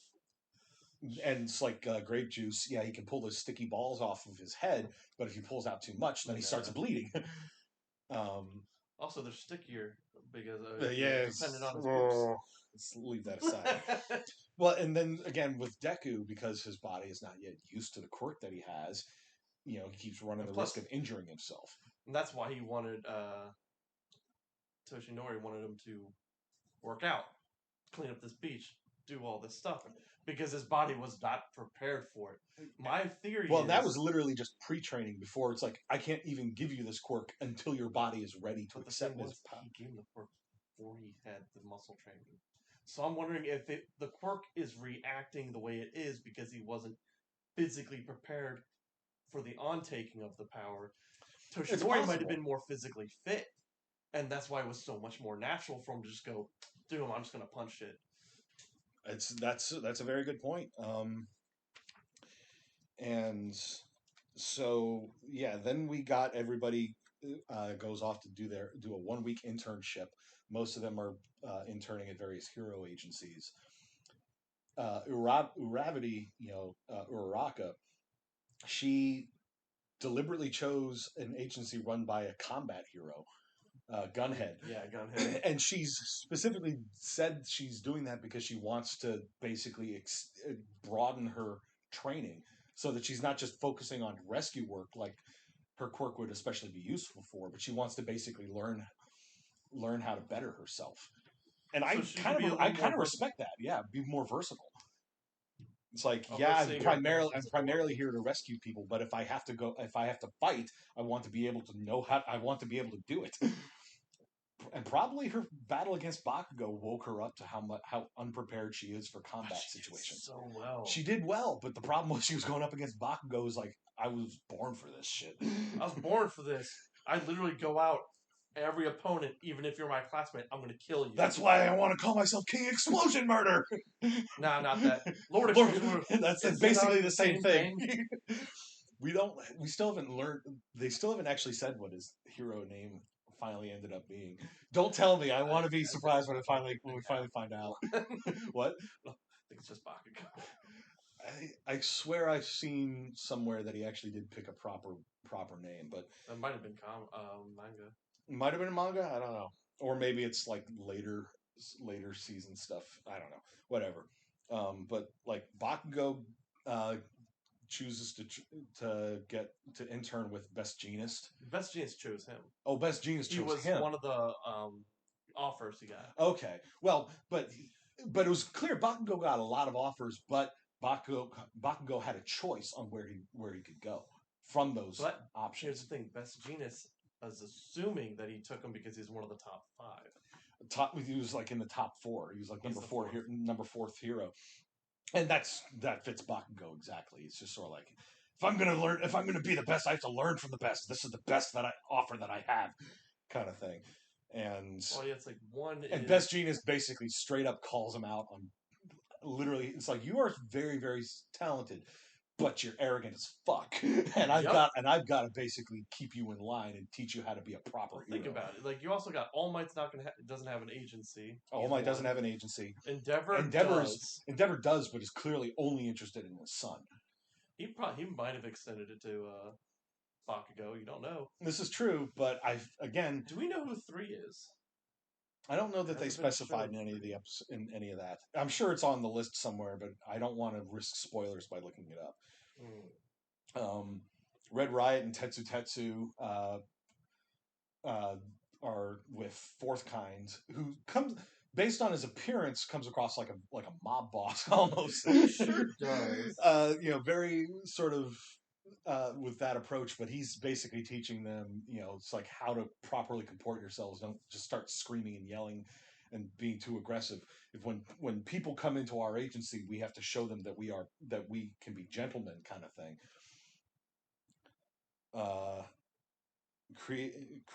and it's like grape juice. Yeah, he can pull those sticky balls off of his head, but if he pulls out too much, then he starts bleeding. Also, they're stickier because depending on his let's leave that aside. Well, and then again with Deku, because his body is not yet used to the quirk that he has, he keeps running the risk of injuring himself. And that's why he wanted Toshinori wanted him to work out, clean up this beach, do all this stuff, because his body was not prepared for it. My theory is... that was literally just pre-training before. It's like, I can't even give you this quirk until your body is ready to accept this power. He gave him the quirk before he had the muscle training. So I'm wondering if the quirk is reacting the way it is because he wasn't physically prepared for the on-taking of the power. Toshinori might have been more physically fit, and that's why it was so much more natural for him to just go, dude, I'm just going to punch it. That's a very good point. And so, yeah, then we got everybody goes off to do a 1 week internship. Most of them are interning at various hero agencies. Uravati, Uraraka, she deliberately chose an agency run by a combat hero, Gunhead. Yeah, Gunhead. And she's specifically said she's doing that because she wants to basically broaden her training so that she's not just focusing on rescue work like her quirk would especially be useful for, but she wants to basically learn how to better herself. And So I kind of respect that. Yeah, be more versatile. It's like, Oh, yeah, let's say you're- I'm primarily here to rescue people, but if I have to fight, I want to be able to I want to be able to do it. And probably her battle against Bakugo woke her up to how unprepared she is for combat situations. So well. She did well, but the problem was she was going up against Bakugo. Was like, I was born for this shit. I was born for this. I literally go out. Every opponent, even if you're my classmate, I'm going to kill you. That's why I want to call myself King Explosion Murder. Nah, not that. Lord Explosion Murder. That's basically the same thing. We still haven't learned. They still haven't actually said what his hero name finally ended up being. Don't tell me. I want to be surprised when we finally find out. What? I think it's just Bakugo. I swear I've seen somewhere that he actually did pick a proper name, but That might have been manga. Might have been manga. I don't know, or maybe it's like later season stuff. I don't know. Whatever. But like Bakugo chooses to get to intern with Best Jeanist. Best Jeanist chose him. Oh, Best Jeanist chose him. He was one of the offers he got. Okay. Well, but it was clear Bakugo got a lot of offers, but Bakugo had a choice on where he could go from those options. Here's the thing: Best Jeanist is assuming that he took him because he's one of the top 5. He was like in the top 4. He was like number 4th hero, and that fits Bakugo exactly. It's just sort of like, if I'm gonna be the best, I have to learn from the best. This is the best offer that I have, kind of thing. And it's like one. And Best Jeanist basically straight up calls him out on. Literally, it's like, you are very, very talented, but you're arrogant as fuck, and I've got to basically keep you in line and teach you how to be a proper hero. Think about it. Like, you also got All Might's doesn't have an agency. All Might doesn't have an agency. Endeavor does, but is clearly only interested in his son. He might have extended it to Bakugo. You don't know. This is true, but do we know who 3 is? I don't know that they specified in any of any of that. I'm sure it's on the list somewhere, but I don't want to risk spoilers by looking it up. Red Riot and Tetsu are with Fourth Kind, who comes, based on his appearance, comes across like a mob boss almost. Sure does. Very sort of. With that approach, but he's basically teaching them, it's like how to properly comport yourselves. Don't just start screaming and yelling and being too aggressive. When people come into our agency, we have to show them that we can be gentlemen, kind of thing.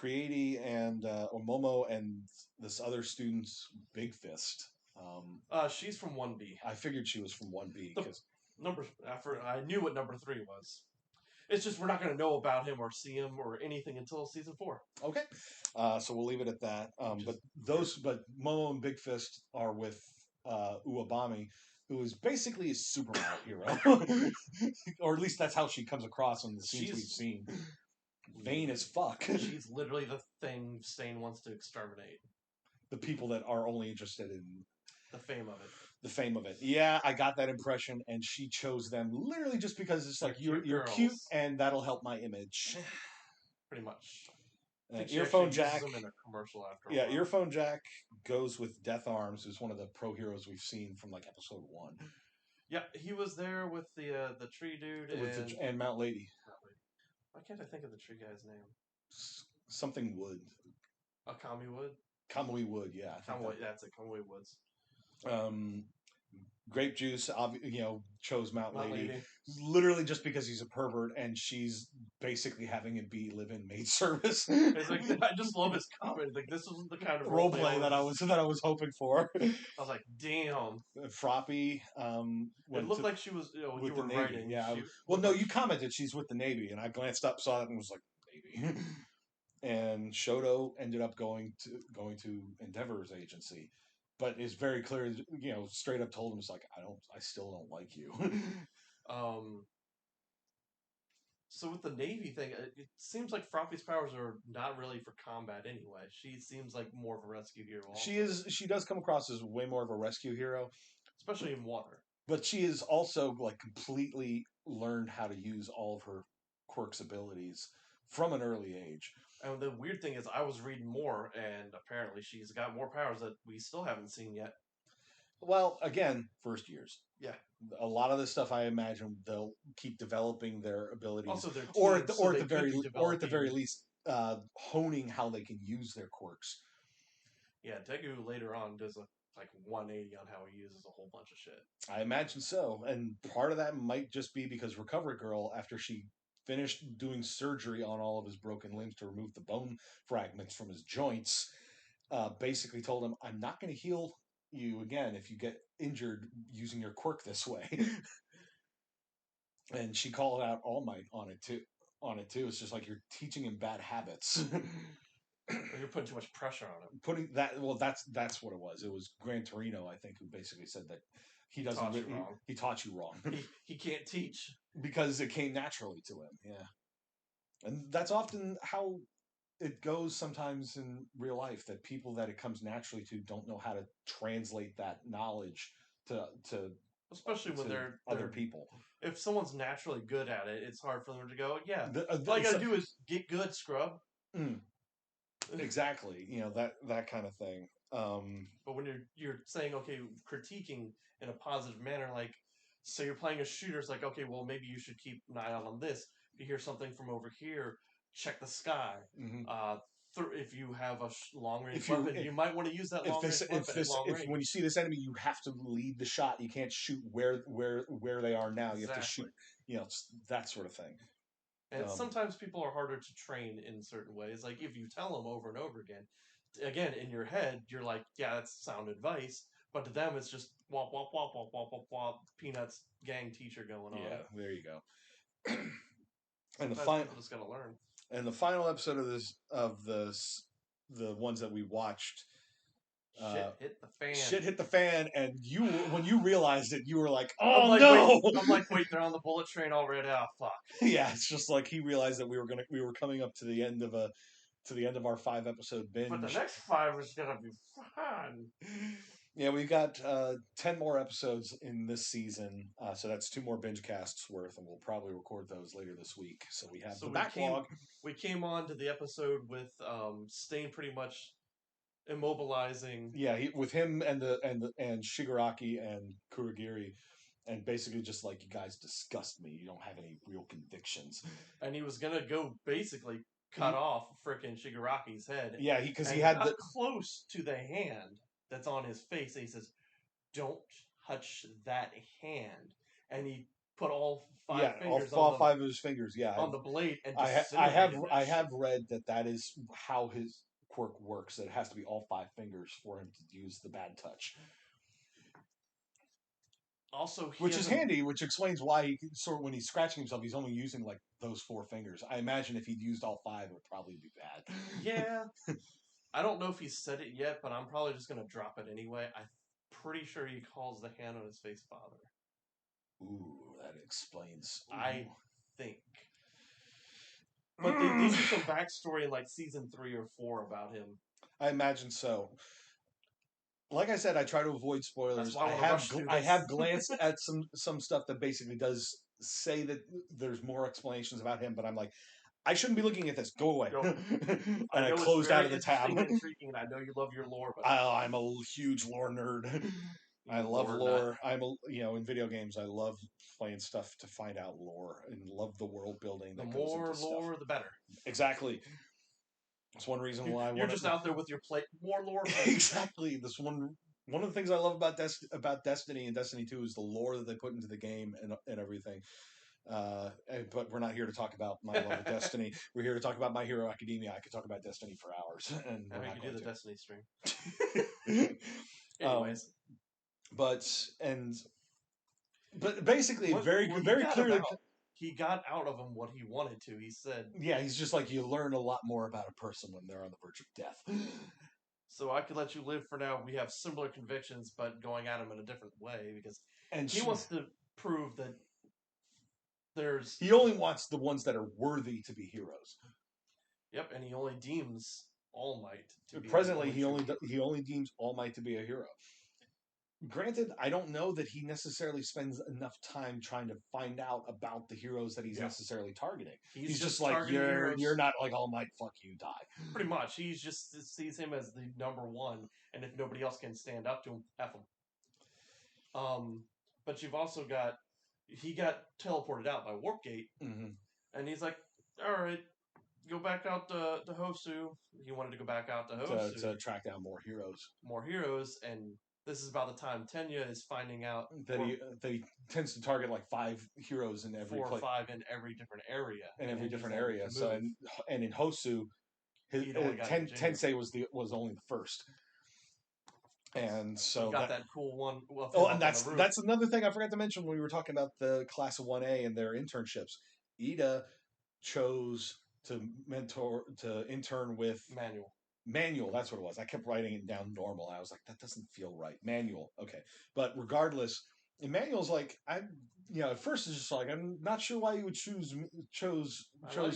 Creati and Omomo and this other student's Big Fist. She's from 1B. I figured she was from 1B because I knew what number 3 was. It's just we're not going to know about him or see him or anything until season 4. Okay, so we'll leave it at that. But Momo and Big Fist are with Uabami, who is basically a Superman hero, or at least that's how she comes across in the scenes we've seen. Vain as fuck. She's literally the thing Stain wants to exterminate. The people that are only interested in the fame of it. The fame of it. Yeah, I got that impression, and she chose them literally just because it's like, you're cute, and that'll help my image. Pretty much. Earphone Jack. Them in a commercial after yeah, Earphone Jack goes with Death Arms, who's one of the pro heroes we've seen from like episode 1. Yeah, he was there with the tree dude and Mount Lady. Why can't I think of the tree guy's name? Something Wood. Kamui Wood. Kamui Wood, yeah. That's it. Kamui Woods. Grape Juice, chose Mount Lady literally just because he's a pervert, and she's basically having him live in maid service. It's like, I just love his comment. Like, this wasn't the kind of role play that I was hoping for. I was like, damn. Froppy. It looked like she was when you were Navy. writing. Yeah. Well, no, you commented she's with the Navy, and I glanced up, saw it, and was like, Navy. and Shoto ended up going to Endeavor's agency, but it's very clear, straight up told him, it's like, I still don't like you. Um, so with the Navy thing, it seems like Froppy's powers are not really for combat anyway. She seems like more of a rescue hero. Also. She does come across as way more of a rescue hero, especially in water. But she is also like completely learned how to use all of her quirks abilities from an early age. And the weird thing is, I was reading more, and apparently she's got more powers that we still haven't seen yet. Well, again, first years. Yeah. A lot of this stuff, I imagine, they'll keep developing their abilities, also their teams, or at the very least, honing how they can use their quirks. Yeah, Degu later on does a 180 on how he uses a whole bunch of shit. I imagine so, and part of that might just be because Recovery Girl, after she finished doing surgery on all of his broken limbs to remove the bone fragments from his joints, basically told him, "I'm not going to heal you again if you get injured using your quirk this way." And she called out All Might on it too. It's just like, you're teaching him bad habits. Or you're putting too much pressure on him. That's what it was. It was Gran Torino, I think, who basically said that he taught you wrong. He can't teach because it came naturally to him. Yeah, and that's often how it goes sometimes in real life, that people that it comes naturally to don't know how to translate that knowledge to especially when they're other people. If someone's naturally good at it, it's hard for them to go, yeah, all you gotta do is get good, scrub. Exactly. That kind of thing. But when you're saying, okay, critiquing in a positive manner, like, so you're playing a shooter, it's like, okay, well, maybe you should keep an eye out on this. If you hear something from over here, check the sky. If you have a long-range weapon, you might want to use that long-range weapon. When you see this enemy, you have to lead the shot. You can't shoot where they are now. You have to shoot, that sort of thing. And sometimes people are harder to train in certain ways. Like, if you tell them over and over again, in your head, you're like, yeah, that's sound advice. But to them, it's just wop, wop, wop, wop, wop, wop, wop, Peanuts gang teacher going on. Yeah, there you go. And people just gotta learn. And the final episode of the ones that we watched, Shit hit the fan, and when you realized it, you were like, "Oh no!" I'm like, wait, they're on the bullet train already. Oh fuck! Yeah, it's just like he realized that we were coming up to the end of our 5-episode binge. But the next 5 is gonna be fun. Yeah, we've got 10 more episodes in this season, so that's 2 more Bingecasts worth, and we'll probably record those later this week. So we have the backlog. We came on to the episode with Stain pretty much immobilizing. Yeah, with him and Shigaraki and Kurogiri, and basically just like, you guys disgust me. You don't have any real convictions. And he was gonna go basically cut off frickin' Shigaraki's head. Yeah, because he had close to the hand that's on his face, and he says, "Don't touch that hand." And he put all 5 fingers all 5 of his fingers, on the blade. And I have read that is how his quirk works. That it has to be all 5 fingers for him to use the bad touch. Also, which is handy, which explains why when he's scratching himself, he's only using like those 4 fingers. I imagine if he'd used all 5, it would probably be bad. Yeah. I don't know if he's said it yet, but I'm probably just going to drop it anyway. I'm pretty sure he calls the hand on his face father. Ooh, that explains. Ooh. I think. But these are some backstory in like season 3 or 4 about him. I imagine so. Like I said, I try to avoid spoilers. I have glanced at some stuff that basically does say that there's more explanations about him, but I'm like, I shouldn't be looking at this. Go away. And I closed out of the tab. Intriguing, and I know you love your lore, but I'm a huge lore nerd. I love lore. In video games, I love playing stuff to find out lore and love the world building. The more lore, the better. Exactly. That's one reason why you're just out there with your plate. More lore. Exactly. This one of the things I love about Destiny and Destiny 2 is the lore that they put into the game and everything. But we're not here to talk about my love of Destiny. We're here to talk about My Hero Academia. I could talk about Destiny for hours. And we could do the Destiny stream. Anyways. But basically, very clearly, he got out of him what he wanted to. He said, Yeah, he's just like, you learn a lot more about a person when they're on the verge of death. so I could let you live for now. We have similar convictions, but going at him in a different way because And he wants to prove that there's... he only wants the ones that are worthy to be heroes. Yep, and he only deems All Might to be... Presently, he only deems All Might to be a hero. Granted, I don't know that he necessarily spends enough time trying to find out about the heroes that he's necessarily targeting. He's just like, you're not like All Might, fuck you, die. Pretty much. He just sees him as the number one, and if nobody else can stand up to him, F him. But you've also got... He got teleported out by Warp Gate, and he's like, alright, go back out to Hosu. He wanted to go back out to Hosu. To track down more heroes. And this is about the time Tenya is finding out that he tends to target like 5 heroes in every 4 or 5 in every different area. So and in Hosu, Tensei was only the first. And so he got that cool one. And that's another thing I forgot to mention when we were talking about the class of 1A and their internships. Ida chose to intern with Manual, that's what it was. I kept writing it down normal. I was like, that doesn't feel right. Manual, okay. But regardless, Manual's like, at first it's just like, I'm not sure why you would chose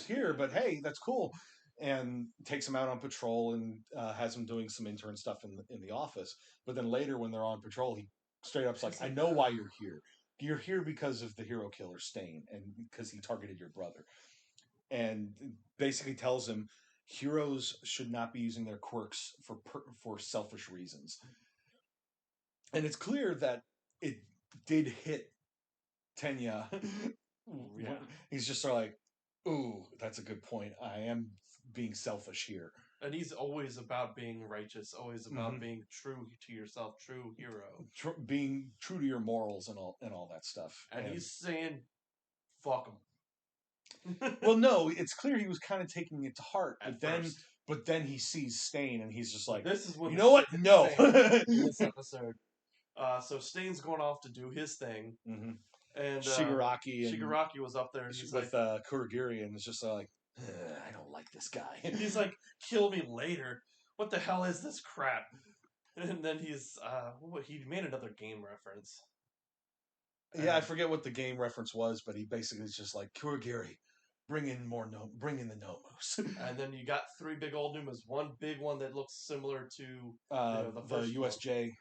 here, but hey, that's cool. And takes him out on patrol and has him doing some intern stuff in the office. But then later when they're on patrol, he straight up's like, I know why you're here. You're here because of the hero killer Stain and because he targeted your brother. And basically tells him, heroes should not be using their quirks for selfish reasons. And it's clear that it did hit Tenya. Yeah. He's just sort of like, ooh, that's a good point. I am being selfish here. And he's always about being righteous, always about being true to yourself, true hero. Being true to your morals and all that stuff. And he's saying, fuck him. Well, no, it's clear he was kind of taking it to heart, but then he sees Stain and he's just like, this is when you know what? No. In this episode, so Stain's going off to do his thing, and Shigaraki was up there, and he's with Kurogiri, and it's just like, I don't like this guy. He's like, kill me later. What the hell is this crap? And then he made another game reference. Yeah, I forget what the game reference was, but he basically is just like, Kurogiri, bring in the Nomus. And then you got 3 big old Nomus. One big one that looks similar to the USJ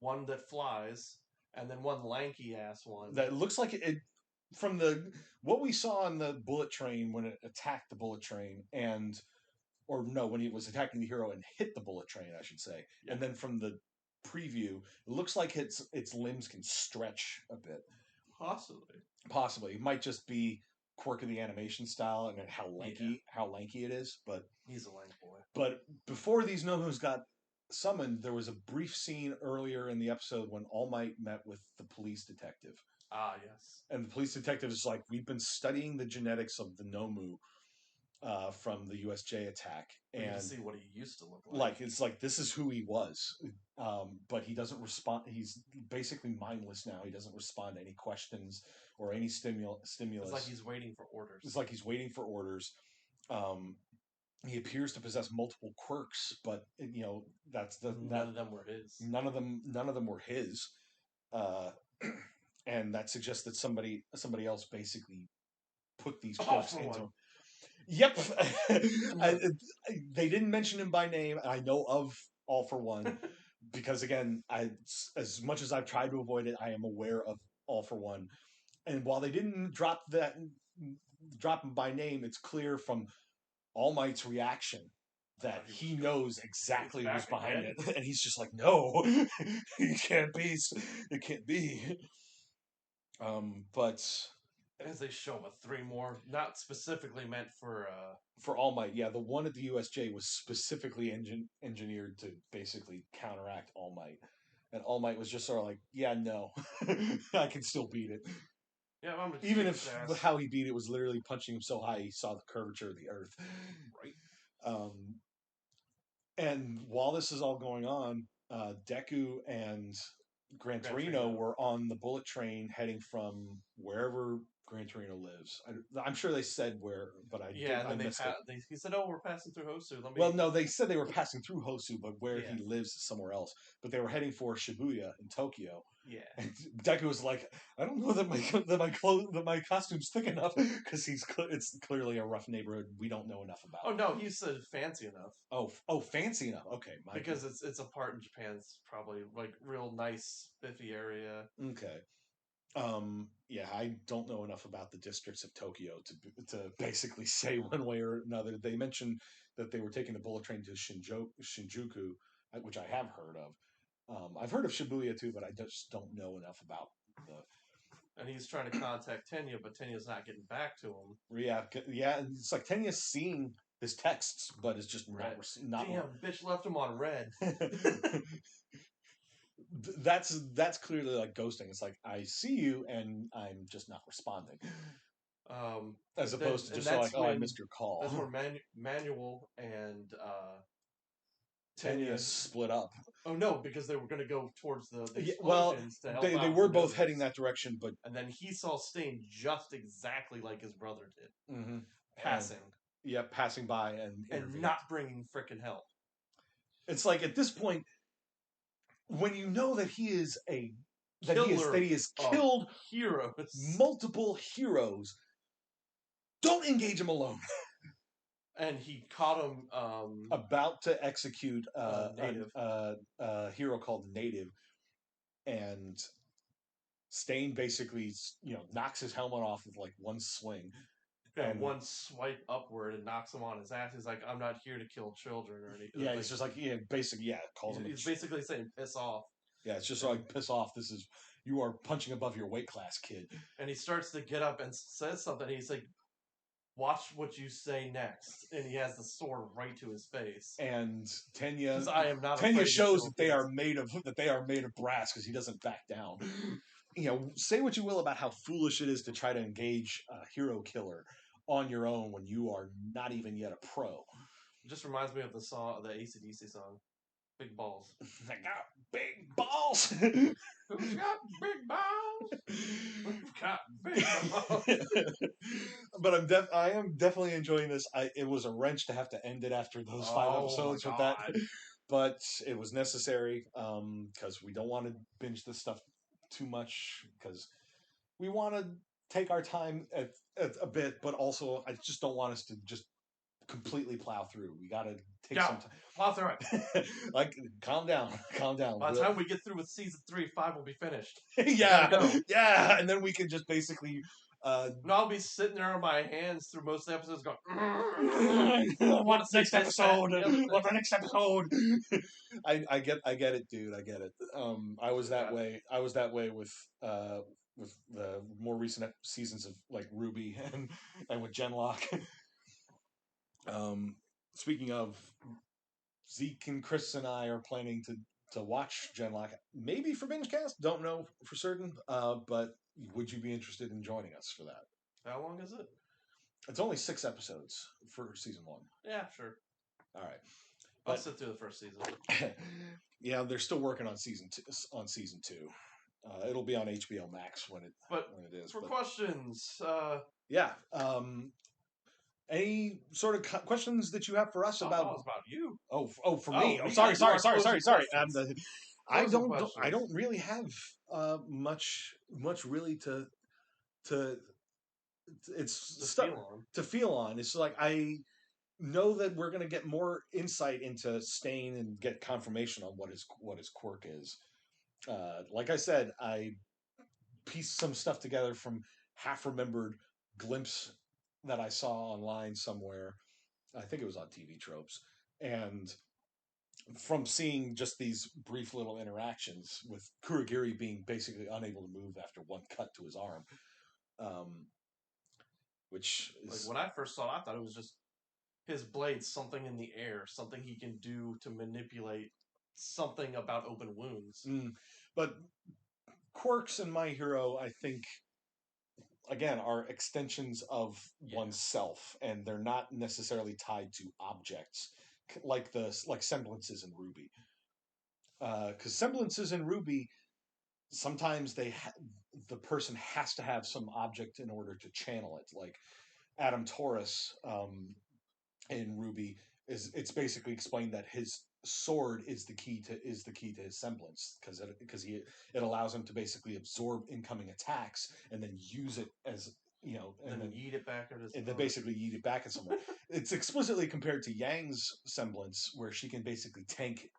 one that flies, and then one lanky ass one that looks like it from what we saw on the bullet train when it attacked the bullet train, when he was attacking the hero and hit the bullet train, I should say, and then from the preview, it looks like its limbs can stretch a bit. Possibly, it might just be quirk of the animation style and how lanky it is. But he's a lank boy. But before these Nomus got summoned, there was a brief scene earlier in the episode when All Might met with the police detective. Ah, yes. And the police detective is like, we've been studying the genetics of the Nomu from the USJ attack, and see what he used to look like. It's like, this is who he was, but he doesn't respond. He's basically mindless now. He doesn't respond to any questions or any stimulus. It's like he's waiting for orders. He appears to possess multiple quirks, but none of them were his. None of them were his, and that suggests that somebody else basically put these quirks into him. Yep. They didn't mention him by name. I know of All for One because, again, as much as I've tried to avoid it, I am aware of All for One. And while they didn't drop him by name, it's clear from All Might's reaction that he knows exactly who's behind it. And he's just like, no, it can't be. It can't be. But... as they show 3 more, not specifically meant for All Might. Yeah, the one at the USJ was specifically engineered to basically counteract All Might, and All Might was just sort of like, yeah, no, I can still beat it. Yeah, even if how he beat it was literally punching him so high he saw the curvature of the earth. Right. And while this is all going on, Deku and Gran Torino were on the bullet train heading from wherever Gran Torino lives. I'm sure they said where, but And I then missed it. he said, "Oh, we're passing through Hosu. Well, no, they said they were passing through Hosu, but where Yeah. he lives is somewhere else. But they were heading for Shibuya in Tokyo. Yeah. And Deku was like, I don't know that my costume's thick enough because it's clearly a rough neighborhood we don't know enough about. Oh no, he said fancy enough. Oh, fancy enough. Okay, because it's a part in Japan. It's probably like real nice, spiffy area. Okay. Yeah, I don't know enough about the districts of Tokyo to basically say one way or another. They mentioned that they were taking the bullet train to Shinjuku, which I have heard of. I've heard of Shibuya too, but I just don't know enough about the. And he's trying to contact Tenya, but Tenya's not getting back to him. Yeah. It's like Tenya's seeing his texts, but it's just not. Damn, bitch left him on red. That's clearly like ghosting. It's like I see you and I'm just not responding. As opposed to just like, oh, I missed your call. That's where Manuel and Tenya split up. Oh no, because they were going to go towards the explosions to help out. They were both heading that direction, but and then he saw Stain just exactly like his brother did, mm-hmm. passing. Passing by and not bringing frickin' help. It's like at this point, when you know that he is that he has killed multiple heroes, don't engage him alone. And he caught him about to execute a hero called Native, and Stain basically knocks his helmet off with like one swing. And one swipe upward and knocks him on his ass. He's like, "I'm not here to kill children or anything." Yeah, he's just like, calls him. He's basically saying, "Piss off." Yeah, it's just like, piss off. You are punching above your weight class, kid. And he starts to get up and says something. He's like, "Watch what you say next." And he has the sword right to his face. And Tenya, Tenya shows that they are made of brass because he doesn't back down. Say what you will about how foolish it is to try to engage a hero killer on your own when you are not even yet a pro. It just reminds me of the AC/DC song, "Big Balls." I got big balls. Who's got big balls? Who's got big balls? But I am definitely enjoying this. It was a wrench to have to end it after those 5 episodes with that, but it was necessary because we don't want to binge this stuff too much because we want to take our time at a bit, but also I just don't want us to just completely plow through. We got to take some time. Plow through it. Like, calm down. By the time we get through with season 3, 5 will be finished. Yeah, and then we can just basically. I'll be sitting there on my hands through most of the episodes going, what's the next episode? What's the next episode? I get it, dude. I get it. I was that way. I was that way with the more recent seasons of like Ruby and with Genlock. Speaking of, Zeke and Chris and I are planning to watch Genlock, maybe for Bingecast. Don't know for certain. But would you be interested in joining us for that? How long is it? It's only 6 episodes for season 1. Yeah, sure. All right. I'll sit through the first season. Yeah, they're still working on season 2. It'll be on HBO Max when it is. For questions, yeah. Any sort of questions that you have for us about? It's about you. Oh, for me. Oh, sorry. I don't really have much really to feel on. It's like I know that we're going to get more insight into Stain and get confirmation on what his quirk is. Like I said, I pieced some stuff together from half-remembered glimpse that I saw online somewhere. I think it was on TV Tropes. And from seeing just these brief little interactions with Kurogiri being basically unable to move after one cut to his arm. Which is... Like when I first saw it, I thought it was just his blade, something in the air, something he can do to manipulate something about open wounds. But quirks in My Hero, I think, again, are extensions of oneself, and they're not necessarily tied to objects like semblances in Ruby. Because semblances in Ruby sometimes the person has to have some object in order to channel it. Like Adam Taurus in Ruby it's basically explained that his sword is the key to his semblance because it allows him to basically absorb incoming attacks and then use it as and then yeet it back at his and then basically yeet it back at someone. It's explicitly compared to Yang's semblance, where she can basically tank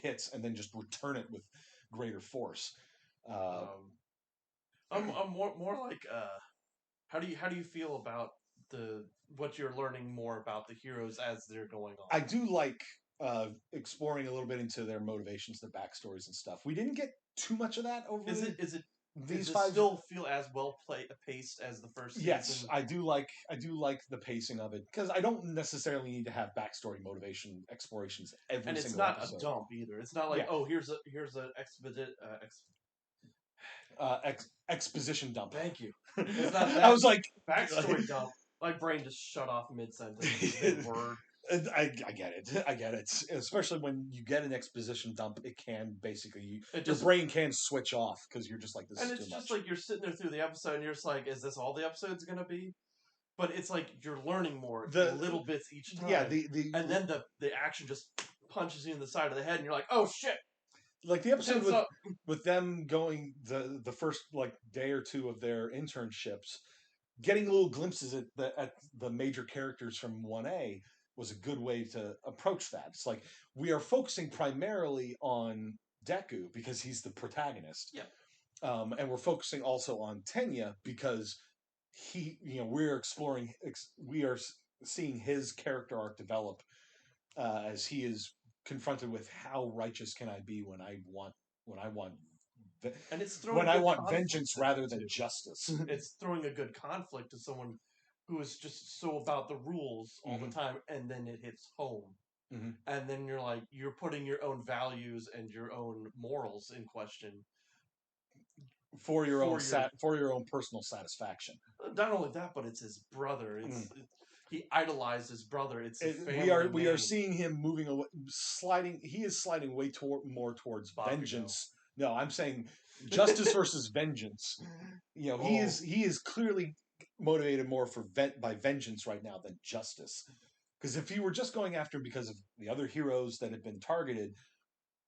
hits and then just return it with greater force. I'm more like how do you feel about what you're learning more about the heroes as they're going on? I do like exploring a little bit into their motivations, their backstories, and stuff. We didn't get too much of that over. Is it these does it five still feel as well paced as the first season? Yes, I do like the pacing of it because I don't necessarily need to have backstory, motivation, explorations every and it's single not episode. a dump either. It's not like here's an exposition dump. Thank you. It's not that. I was like backstory dump. My brain just shut off mid sentence. Word. I get it. Especially when you get an exposition dump, it can basically your brain can switch off because you're just like this. And is it's too just much. like you're sitting there through the episode, and you're just like, "Is this all the episode's gonna be?" But it's like you're learning more, little bits each time. Yeah, and then the action just punches you in the side of the head, and you're like, "Oh shit!" Like the episode with them going the first like day or two of their internships, getting little glimpses at the major characters from 1A was a good way to approach that. It's like we are focusing primarily on Deku because he's the protagonist. Yeah. And we're focusing also on Tenya because we're exploring, we are seeing his character arc develop as he is confronted with how righteous can I be when I want and it's when I want vengeance rather than justice. It's throwing a good conflict to someone who is just so about the rules all the time, and then it hits home. And then you're putting your own values and your own morals in question for your own personal satisfaction. Not only that, but it's his brother. He idolized his brother. It's we are seeing him moving away, sliding. He is sliding way more towards vengeance. No, I'm saying justice versus vengeance. He is clearly motivated more by vengeance right now than justice. Because if he were just going after him because of the other heroes that have been targeted,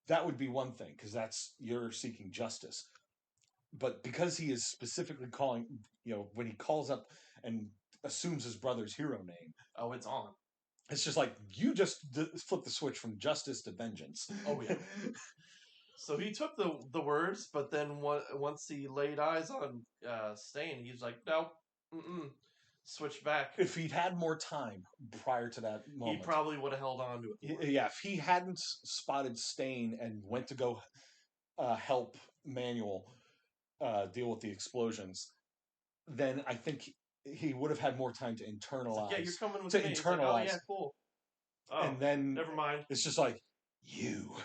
that would be one thing. Because you're seeking justice. But because he is specifically calling, when he calls up and assumes his brother's hero name. Oh, it's on. It's just like, you just flip the switch from justice to vengeance. Oh, yeah. So he took the words, but then once he laid eyes on Stain, he's like, nope, switch back. If he'd had more time prior to that moment, he probably would have held on to it. Yeah, if he hadn't spotted Stain and went to go help Manuel deal with the explosions, then I think he would have had more time to internalize. Like, yeah, you're coming with me. Internalize. Like, oh, yeah, cool. Oh, and then never mind. It's just like, you.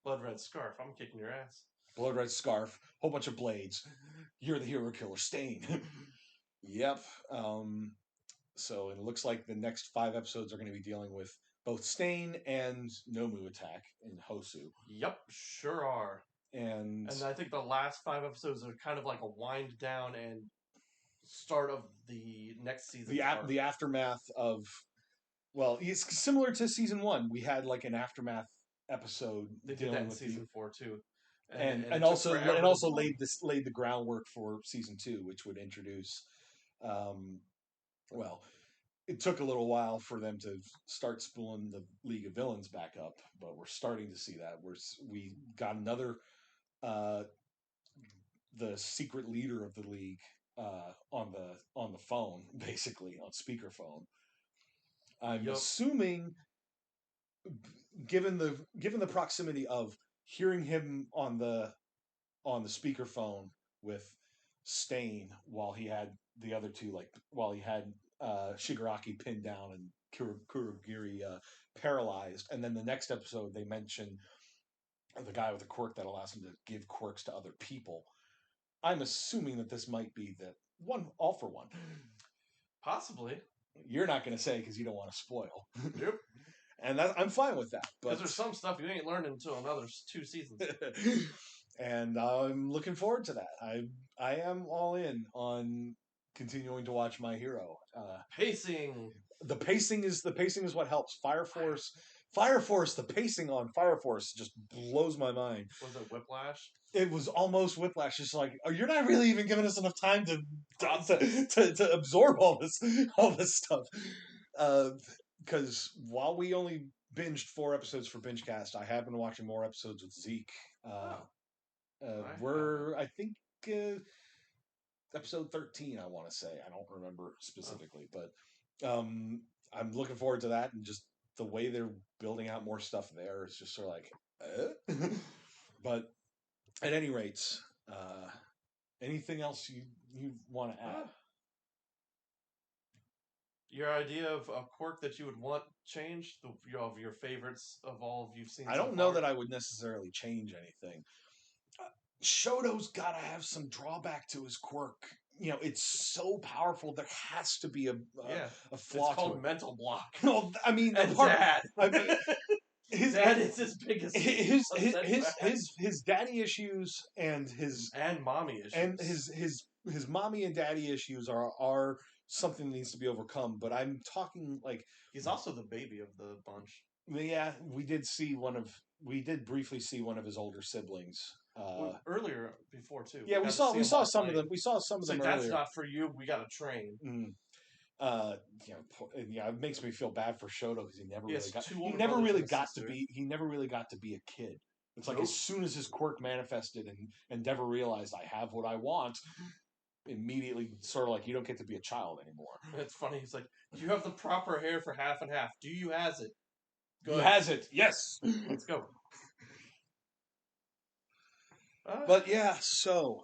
Blood red scarf. I'm kicking your ass. Blood red scarf. Whole bunch of blades. You're the hero killer, Stain. Yep. So it looks like the next 5 episodes are going to be dealing with both Stain and Nomu attack in Hosu. Yep, sure are. And I think the last 5 episodes are kind of like a wind down and start of the next season. The aftermath of, well, it's similar to season 1. We had like an aftermath episode. They did that in season 4 too, and also laid the groundwork for season 2, which would introduce. Well, it took a little while for them to start spooling the League of Villains back up, but we're starting to see that. We got another. The secret leader of the league on the phone, basically on speakerphone. I'm assuming, given the proximity of hearing him on the speakerphone with Stain while he had the other two, while he had Shigaraki pinned down and Kurogiri paralyzed, and then the next episode they mention the guy with a quirk that allows him to give quirks to other people. I'm assuming that this might be the one all for one. Possibly. You're not going to say because you don't want to spoil. Yep. And I'm fine with that. Because there's some stuff you ain't learning until another 2 seasons. and I'm looking forward to that. I am all in on continuing to watch My Hero. Pacing. The pacing is what helps. Fire Force. The pacing on Fire Force just blows my mind. Was it Whiplash? It was almost Whiplash. Just like, oh, you're not really even giving us enough time to absorb all this stuff. Because while we only binged 4 episodes for Bingecast, I have been watching more episodes with Zeke. I think episode 13. I want to say, I don't remember specifically, but I'm looking forward to that, and just the way they're building out more stuff there is just sort of like, but at any rate, anything else you want to add? Your idea of a quirk that you would want changed, of your favorites of all you've seen. I don't know that I would necessarily change anything. Shoto's got to have some drawback to his quirk. You know, it's so powerful. There has to be a flaw. It's called mental block. No, I mean, Dad. His dad is his biggest. His daddy issues and mommy issues and his mommy and daddy issues are something that needs to be overcome. But I'm talking like, he's also the baby of the bunch. Yeah, we did briefly see one of his older siblings earlier before too. Yeah, we saw some of them. We saw some of them earlier. That's not for you. We got to train. It makes me feel bad for Shoto because he never really got to be a kid. It's like, as soon as his quirk manifested and Endeavor realized, I have what I want, immediately sort of like, you don't get to be a child anymore. It's funny. He's like, you have the proper hair for half and half. Do you has it? Good. You has it. Yes. Let's go. But yeah, so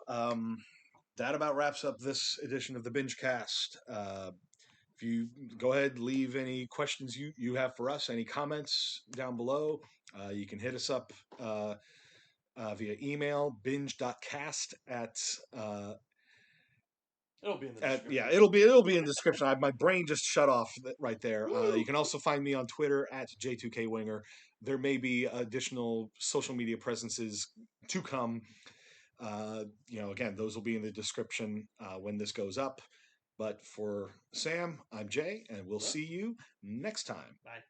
that about wraps up this edition of the Bingecast. If you go ahead, leave any questions you have for us, any comments down below. You can hit us up via email, binge.cast at... it'll be in the description. It'll be in the description. My brain just shut off right there. You can also find me on Twitter at J2KWinger. There may be additional social media presences to come. Again, those will be in the description when this goes up. But for Sam, I'm Jay, and we'll see you next time. Bye.